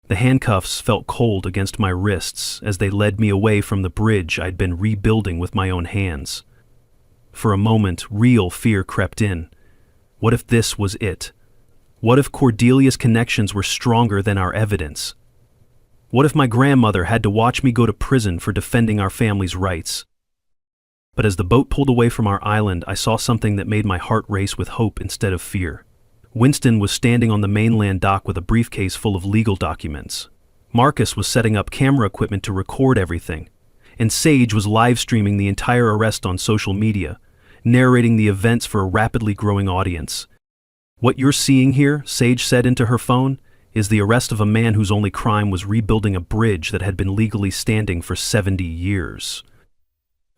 The handcuffs felt cold against my wrists as they led me away from the bridge I'd been rebuilding with my own hands. For a moment, real fear crept in. What if this was it? What if Cordelia's connections were stronger than our evidence? What if my grandmother had to watch me go to prison for defending our family's rights? But as the boat pulled away from our island, I saw something that made my heart race with hope instead of fear. Winston was standing on the mainland dock with a briefcase full of legal documents. Marcus was setting up camera equipment to record everything. And Sage was live streaming the entire arrest on social media, narrating the events for a rapidly growing audience. "What you're seeing here," Sage said into her phone, "is the arrest of a man whose only crime was rebuilding a bridge that had been legally standing for 70 years.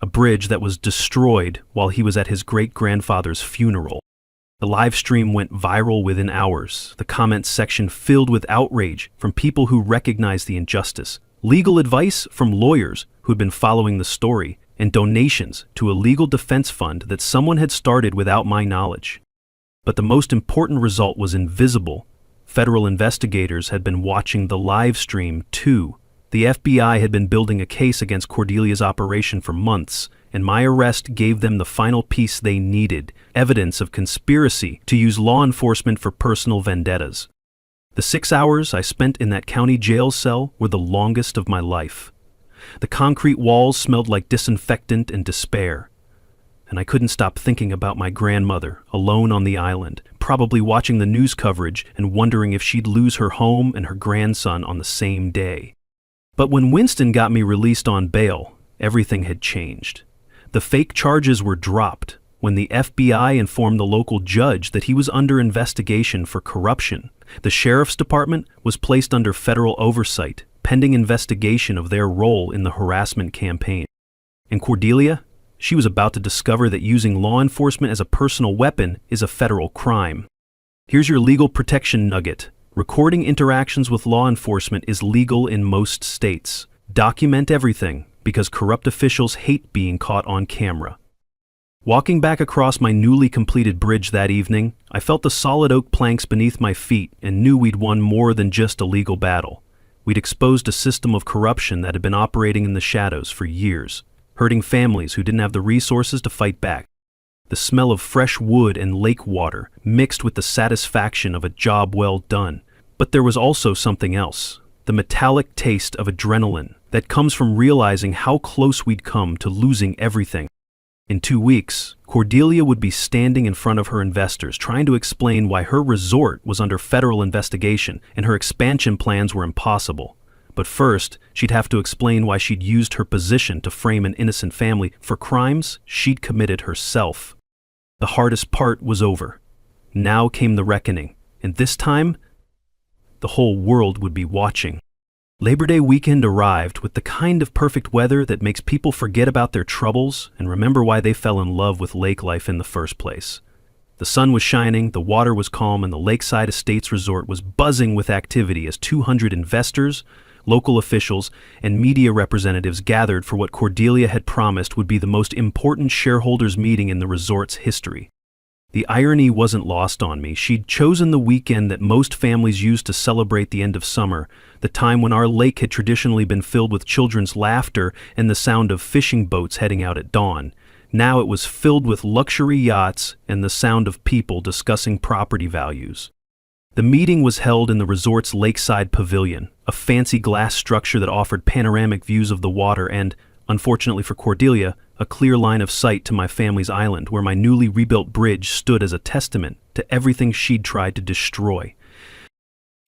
A bridge that was destroyed while he was at his great-grandfather's funeral." The live stream went viral within hours, the comments section filled with outrage from people who recognized the injustice, legal advice from lawyers who had been following the story, and donations to a legal defense fund that someone had started without my knowledge. But the most important result was invisible. Federal investigators had been watching the live stream too. The FBI had been building a case against Cordelia's operation for months, and my arrest gave them the final piece they needed, evidence of conspiracy to use law enforcement for personal vendettas. The 6 hours I spent in that county jail cell were the longest of my life. The concrete walls smelled like disinfectant and despair. And I couldn't stop thinking about my grandmother, alone on the island, probably watching the news coverage and wondering if she'd lose her home and her grandson on the same day. But when Winston got me released on bail, everything had changed. The fake charges were dropped when the FBI informed the local judge that he was under investigation for corruption. The sheriff's department was placed under federal oversight, pending investigation of their role in the harassment campaign. And Cordelia? She was about to discover that using law enforcement as a personal weapon is a federal crime. Here's your legal protection nugget. Recording interactions with law enforcement is legal in most states. Document everything, because corrupt officials hate being caught on camera. Walking back across my newly completed bridge that evening, I felt the solid oak planks beneath my feet and knew we'd won more than just a legal battle. We'd exposed a system of corruption that had been operating in the shadows for years, hurting families who didn't have the resources to fight back. The smell of fresh wood and lake water mixed with the satisfaction of a job well done. But there was also something else. the metallic taste of adrenaline that comes from realizing how close we'd come to losing everything. In 2 weeks, Cordelia would be standing in front of her investors trying to explain why her resort was under federal investigation and her expansion plans were impossible. But first, she'd have to explain why she'd used her position to frame an innocent family for crimes she'd committed herself. The hardest part was over. Now came the reckoning, and this time, the whole world would be watching. Labor Day weekend arrived with the kind of perfect weather that makes people forget about their troubles and remember why they fell in love with lake life in the first place. The sun was shining, the water was calm, and the Lakeside Estates Resort was buzzing with activity as 200 investors, local officials, and media representatives gathered for what Cordelia had promised would be the most important shareholders meeting in the resort's history. The irony wasn't lost on me. She'd chosen the weekend that most families use to celebrate the end of summer, the time when our lake had traditionally been filled with children's laughter and the sound of fishing boats heading out at dawn. Now it was filled with luxury yachts and the sound of people discussing property values. The meeting was held in the resort's lakeside pavilion, a fancy glass structure that offered panoramic views of the water and, unfortunately for Cordelia, a clear line of sight to my family's island where my newly rebuilt bridge stood as a testament to everything she'd tried to destroy.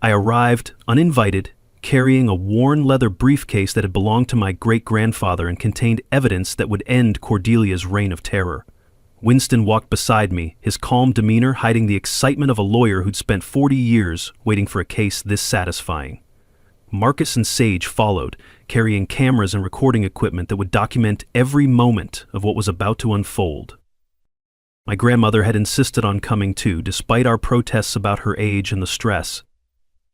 I arrived, uninvited, carrying a worn leather briefcase that had belonged to my great-grandfather and contained evidence that would end Cordelia's reign of terror. Winston walked beside me, his calm demeanor hiding the excitement of a lawyer who'd spent 40 years waiting for a case this satisfying. Marcus and Sage followed, carrying cameras and recording equipment that would document every moment of what was about to unfold. My grandmother had insisted on coming too, despite our protests about her age and the stress.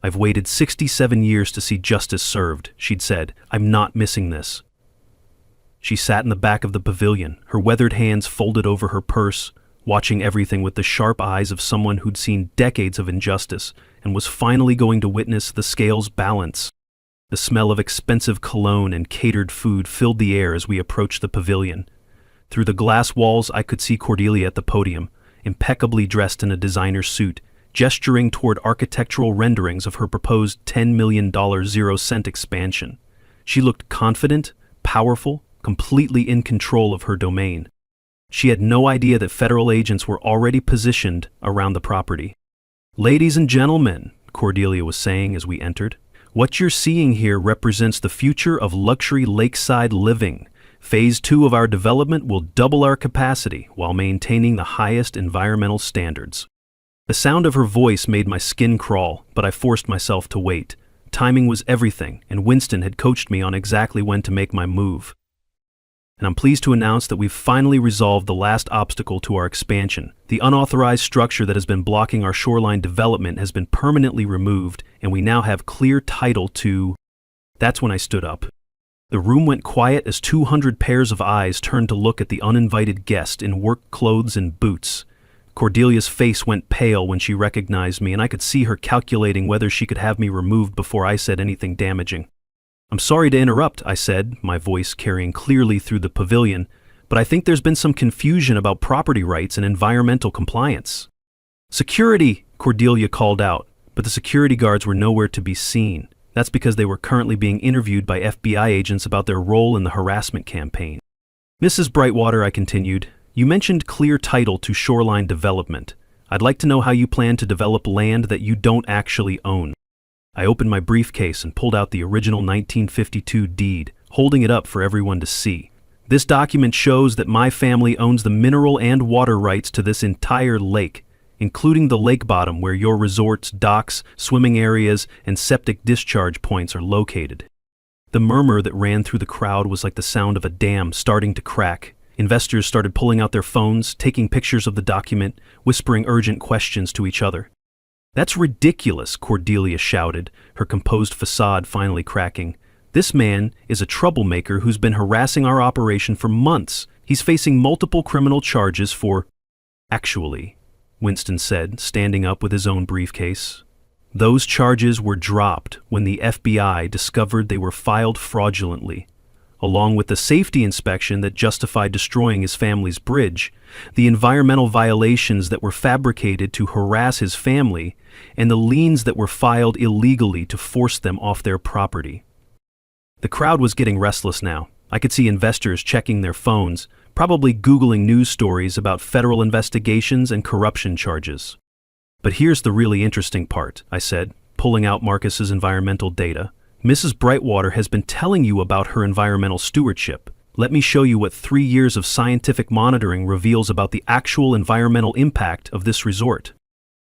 "I've waited 67 years to see justice served," she'd said. "I'm not missing this." She sat in the back of the pavilion, her weathered hands folded over her purse, watching everything with the sharp eyes of someone who'd seen decades of injustice and was finally going to witness the scales balance. The smell of expensive cologne and catered food filled the air as we approached the pavilion. Through the glass walls, I could see Cordelia at the podium, impeccably dressed in a designer suit, gesturing toward architectural renderings of her proposed $10 million zero-cent expansion. She looked confident, powerful, completely in control of her domain. She had no idea that federal agents were already positioned around the property. "Ladies and gentlemen," Cordelia was saying as we entered, "what you're seeing here represents the future of luxury lakeside living. Phase 2 of our development will double our capacity while maintaining the highest environmental standards." The sound of her voice made my skin crawl, but I forced myself to wait. Timing was everything, and Winston had coached me on exactly when to make my move. And I'm pleased to announce that we've finally resolved the last obstacle to our expansion. The unauthorized structure that has been blocking our shoreline development has been permanently removed, and we now have clear title to... That's when I stood up. The room went quiet as 200 pairs of eyes turned to look at the uninvited guest in work clothes and boots. Cordelia's face went pale when she recognized me, and I could see her calculating whether she could have me removed before I said anything damaging. "I'm sorry to interrupt," I said, my voice carrying clearly through the pavilion, "but I think there's been some confusion about property rights and environmental compliance." "Security!" Cordelia called out, but the security guards were nowhere to be seen. That's because they were currently being interviewed by FBI agents about their role in the harassment campaign. "Mrs. Brightwater," I continued, "you mentioned clear title to shoreline development. I'd like to know how you plan to develop land that you don't actually own." I opened my briefcase and pulled out the original 1952 deed, holding it up for everyone to see. "This document shows that my family owns the mineral and water rights to this entire lake, including the lake bottom where your resort's docks, swimming areas, and septic discharge points are located." The murmur that ran through the crowd was like the sound of a dam starting to crack. Investors started pulling out their phones, taking pictures of the document, whispering urgent questions to each other. "That's ridiculous," Cordelia shouted, her composed facade finally cracking. "This man is a troublemaker who's been harassing our operation for months. He's facing multiple criminal charges for—" "Actually," Winston said, standing up with his own briefcase, "those charges were dropped when the FBI discovered they were filed fraudulently. along with the safety inspection that justified destroying his family's bridge, the environmental violations that were fabricated to harass his family, and the liens that were filed illegally to force them off their property. The crowd was getting restless now. I could see investors checking their phones, probably Googling news stories about federal investigations and corruption charges. But here's the really interesting part, I said, pulling out Marcus's environmental data. Mrs. Brightwater has been telling you about her environmental stewardship. Let me show you what 3 years of scientific monitoring reveals about the actual environmental impact of this resort.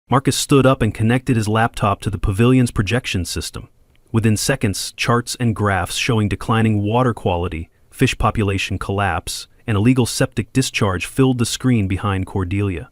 Marcus stood up and connected his laptop to the pavilion's projection system. Within seconds, charts and graphs showing declining water quality, fish population collapse, and illegal septic discharge filled the screen behind Cordelia.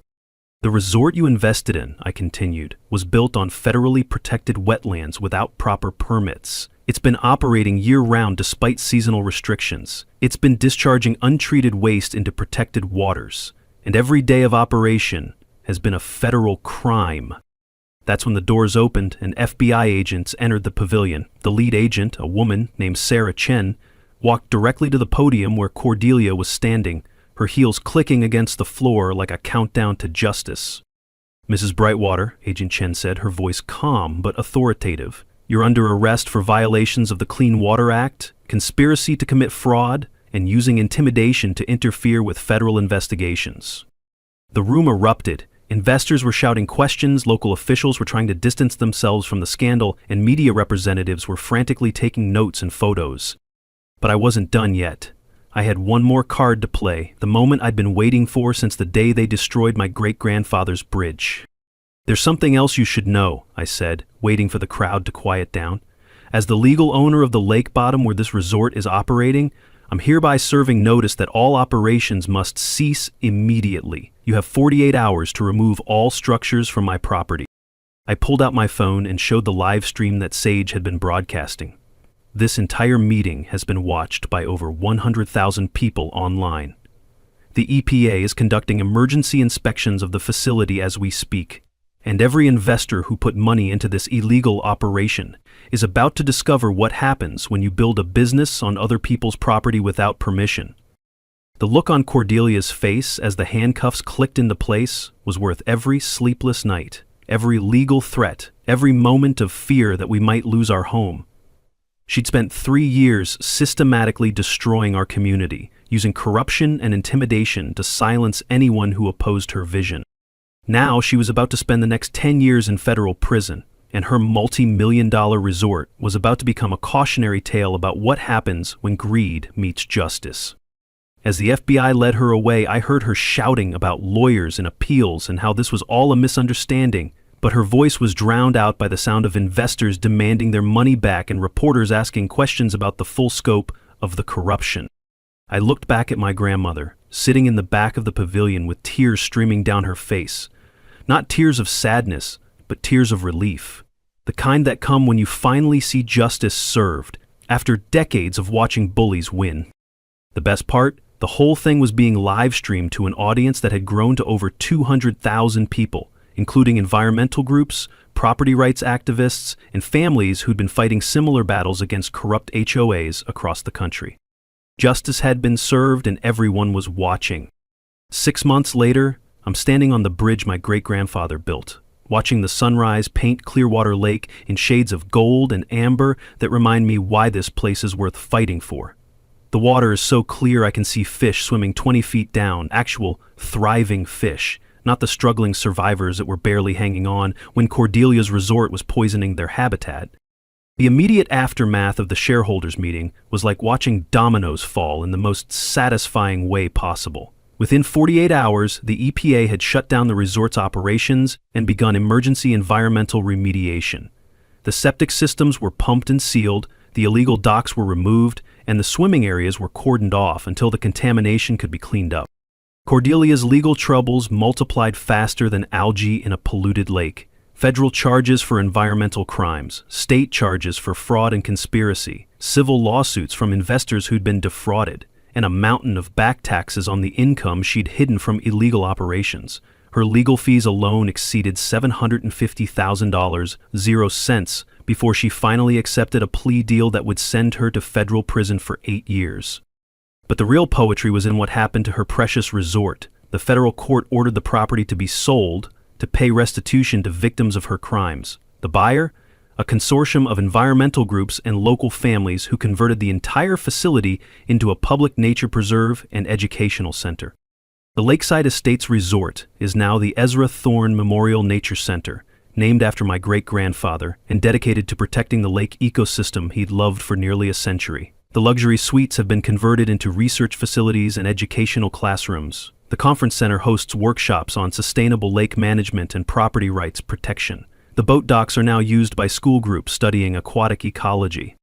The resort you invested in, I continued, was built on federally protected wetlands without proper permits. It's been operating year-round despite seasonal restrictions. It's been discharging untreated waste into protected waters. And every day of operation has been a federal crime. That's when the doors opened and FBI agents entered the pavilion. The lead agent, a woman named Sarah Chen, walked directly to the podium where Cordelia was standing, her heels clicking against the floor like a countdown to justice. "Mrs. Brightwater," Agent Chen said, her voice calm but authoritative, "you're under arrest for violations of the Clean Water Act, conspiracy to commit fraud, and using intimidation to interfere with federal investigations." The room erupted. Investors were shouting questions, local officials were trying to distance themselves from the scandal, and media representatives were frantically taking notes and photos. But I wasn't done yet. I had one more card to play, the moment I'd been waiting for since the day they destroyed my great-grandfather's bridge. "There's something else you should know," I said, waiting for the crowd to quiet down. "As the legal owner of the lake bottom where this resort is operating, I'm hereby serving notice that all operations must cease immediately. You have 48 hours to remove all structures from my property." I pulled out my phone and showed the live stream that Sage had been broadcasting. This entire meeting has been watched by over 100,000 people online. The EPA is conducting emergency inspections of the facility as we speak, and every investor who put money into this illegal operation is about to discover what happens when you build a business on other people's property without permission. The look on Cordelia's face as the handcuffs clicked into place was worth every sleepless night, every legal threat, every moment of fear that we might lose our home. She'd spent 3 years systematically destroying our community, using corruption and intimidation to silence anyone who opposed her vision. Now she was about to spend the next 10 years in federal prison, and her multi-million-dollar resort was about to become a cautionary tale about what happens when greed meets justice. As the FBI led her away, I heard her shouting about lawyers and appeals and how this was all a misunderstanding, but her voice was drowned out by the sound of investors demanding their money back and reporters asking questions about the full scope of the corruption. I looked back at my grandmother, sitting in the back of the pavilion with tears streaming down her face. Not tears of sadness, but tears of relief. The kind that come when you finally see justice served, after decades of watching bullies win. The best part? The whole thing was being live-streamed to an audience that had grown to over 200,000 people, including environmental groups, property rights activists, and families who'd been fighting similar battles against corrupt HOAs across the country. Justice had been served and everyone was watching. 6 months later, I'm standing on the bridge my great-grandfather built, watching the sunrise paint Clearwater Lake in shades of gold and amber that remind me why this place is worth fighting for. The water is so clear I can see fish swimming 20 feet down, actual thriving fish, not the struggling survivors that were barely hanging on when Cordelia's resort was poisoning their habitat. The immediate aftermath of the shareholders' meeting was like watching dominoes fall in the most satisfying way possible. Within 48 hours, the EPA had shut down the resort's operations and begun emergency environmental remediation. The septic systems were pumped and sealed, the illegal docks were removed, and the swimming areas were cordoned off until the contamination could be cleaned up. Cordelia's legal troubles multiplied faster than algae in a polluted lake. Federal charges for environmental crimes, state charges for fraud and conspiracy, civil lawsuits from investors who'd been defrauded, and a mountain of back taxes on the income she'd hidden from illegal operations. Her legal fees alone exceeded $750,000, 0 cents, before she finally accepted a plea deal that would send her to federal prison for 8 years. But the real poetry was in what happened to her precious resort. The federal court ordered the property to be sold to pay restitution to victims of her crimes. The buyer? A consortium of environmental groups and local families who converted the entire facility into a public nature preserve and educational center. The Lakeside Estates Resort is now the Ezra Thorne Memorial Nature Center, named after my great-grandfather and dedicated to protecting the lake ecosystem he'd loved for nearly a century. The luxury suites have been converted into research facilities and educational classrooms. The conference center hosts workshops on sustainable lake management and property rights protection. The boat docks are now used by school groups studying aquatic ecology.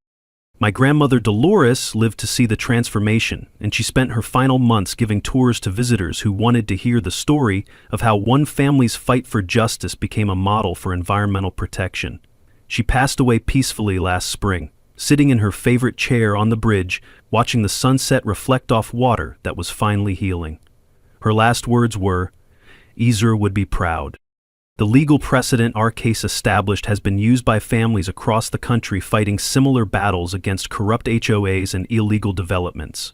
My grandmother Dolores lived to see the transformation, and she spent her final months giving tours to visitors who wanted to hear the story of how one family's fight for justice became a model for environmental protection. She passed away peacefully last spring, sitting in her favorite chair on the bridge, watching the sunset reflect off water that was finally healing. Her last words were, "Ezra would be proud." The legal precedent our case established has been used by families across the country fighting similar battles against corrupt HOAs and illegal developments.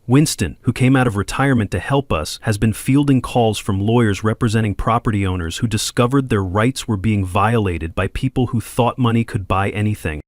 Winston, who came out of retirement to help us, has been fielding calls from lawyers representing property owners who discovered their rights were being violated by people who thought money could buy anything.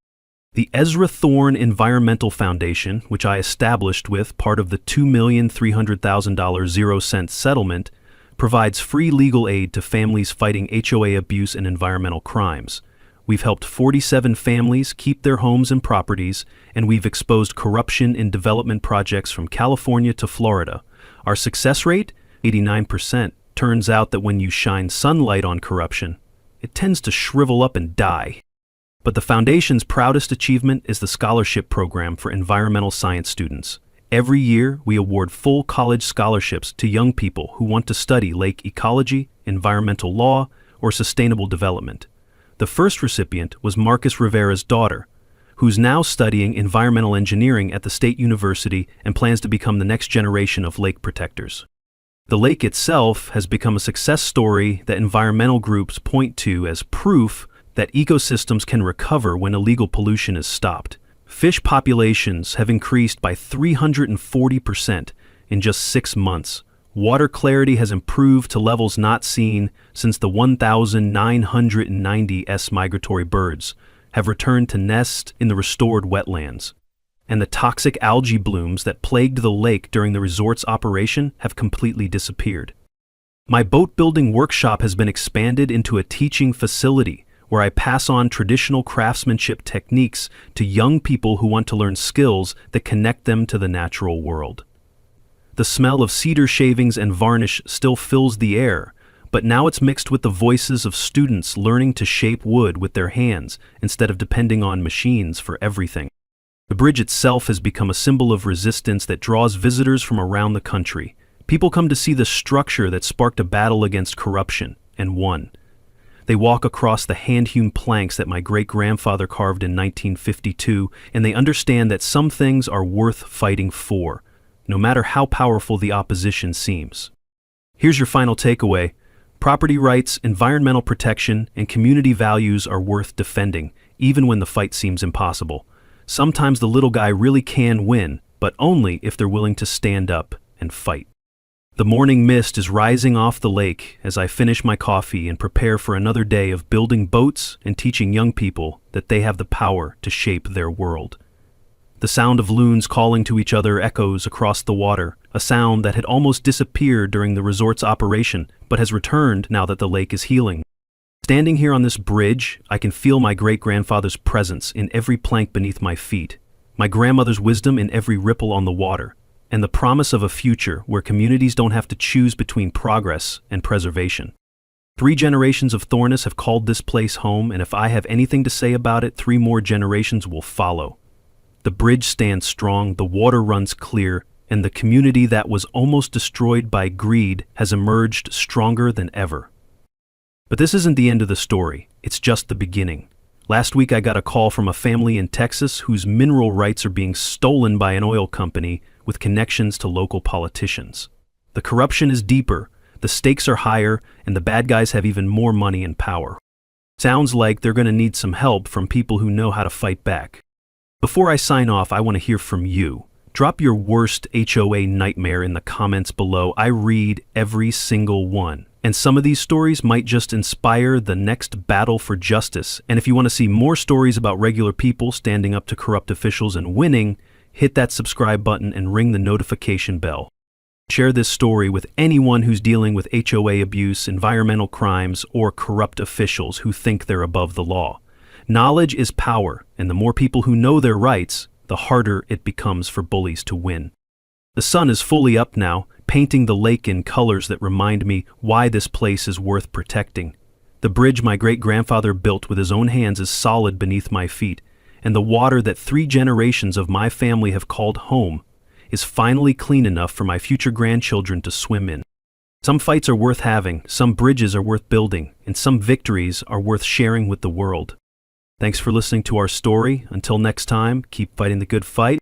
The Ezra Thorne Environmental Foundation, which I established with part of the $2,300,000 0-cent settlement, provides free legal aid to families fighting HOA abuse and environmental crimes. We've helped 47 families keep their homes and properties, and we've exposed corruption in development projects from California to Florida. Our success rate? 89%. Turns out that when you shine sunlight on corruption, it tends to shrivel up and die. But the Foundation's proudest achievement is the scholarship program for environmental science students. Every year, we award full college scholarships to young people who want to study lake ecology, environmental law, or sustainable development. The first recipient was Marcus Rivera's daughter, who's now studying environmental engineering at the State University and plans to become the next generation of lake protectors. The lake itself has become a success story that environmental groups point to as proof that ecosystems can recover when illegal pollution is stopped. Fish populations have increased by 340% in just 6 months. Water clarity has improved to levels not seen since the 1,990 migratory birds have returned to nest in the restored wetlands. And the toxic algae blooms that plagued the lake during the resort's operation have completely disappeared. My boat building workshop has been expanded into a teaching facility where I pass on traditional craftsmanship techniques to young people who want to learn skills that connect them to the natural world. The smell of cedar shavings and varnish still fills the air, but now it's mixed with the voices of students learning to shape wood with their hands instead of depending on machines for everything. The bridge itself has become a symbol of resistance that draws visitors from around the country. People come to see the structure that sparked a battle against corruption and won. They walk across the hand-hewn planks that my great-grandfather carved in 1952, and they understand that some things are worth fighting for, no matter how powerful the opposition seems. Here's your final takeaway. Property rights, environmental protection, and community values are worth defending, even when the fight seems impossible. Sometimes the little guy really can win, but only if they're willing to stand up and fight. The morning mist is rising off the lake as I finish my coffee and prepare for another day of building boats and teaching young people that they have the power to shape their world. The sound of loons calling to each other echoes across the water, a sound that had almost disappeared during the resort's operation, but has returned now that the lake is healing. Standing here on this bridge, I can feel my great-grandfather's presence in every plank beneath my feet, my grandmother's wisdom in every ripple on the water, and the promise of a future where communities don't have to choose between progress and preservation. 3 generations of Thornus have called this place home, and if I have anything to say about it, 3 more generations will follow. The bridge stands strong, the water runs clear, and the community that was almost destroyed by greed has emerged stronger than ever. But this isn't the end of the story, it's just the beginning. Last week I got a call from a family in Texas whose mineral rights are being stolen by an oil company with connections to local politicians. The corruption is deeper, the stakes are higher, and the bad guys have even more money and power. Sounds like they're going to need some help from people who know how to fight back. Before I sign off, I want to hear from you. Drop your worst HOA nightmare in the comments below. I read every single one. And some of these stories might just inspire the next battle for justice. And if you want to see more stories about regular people standing up to corrupt officials and winning, hit that subscribe button and ring the notification bell. Share this story with anyone who's dealing with HOA abuse, environmental crimes, or corrupt officials who think they're above the law. Knowledge is power, and the more people who know their rights, the harder it becomes for bullies to win. The sun is fully up now, painting the lake in colors that remind me why this place is worth protecting. The bridge my great-grandfather built with his own hands is solid beneath my feet, and the water that 3 generations of my family have called home is finally clean enough for my future grandchildren to swim in. Some fights are worth having, some bridges are worth building, and some victories are worth sharing with the world. Thanks for listening to our story. Until next time, keep fighting the good fight.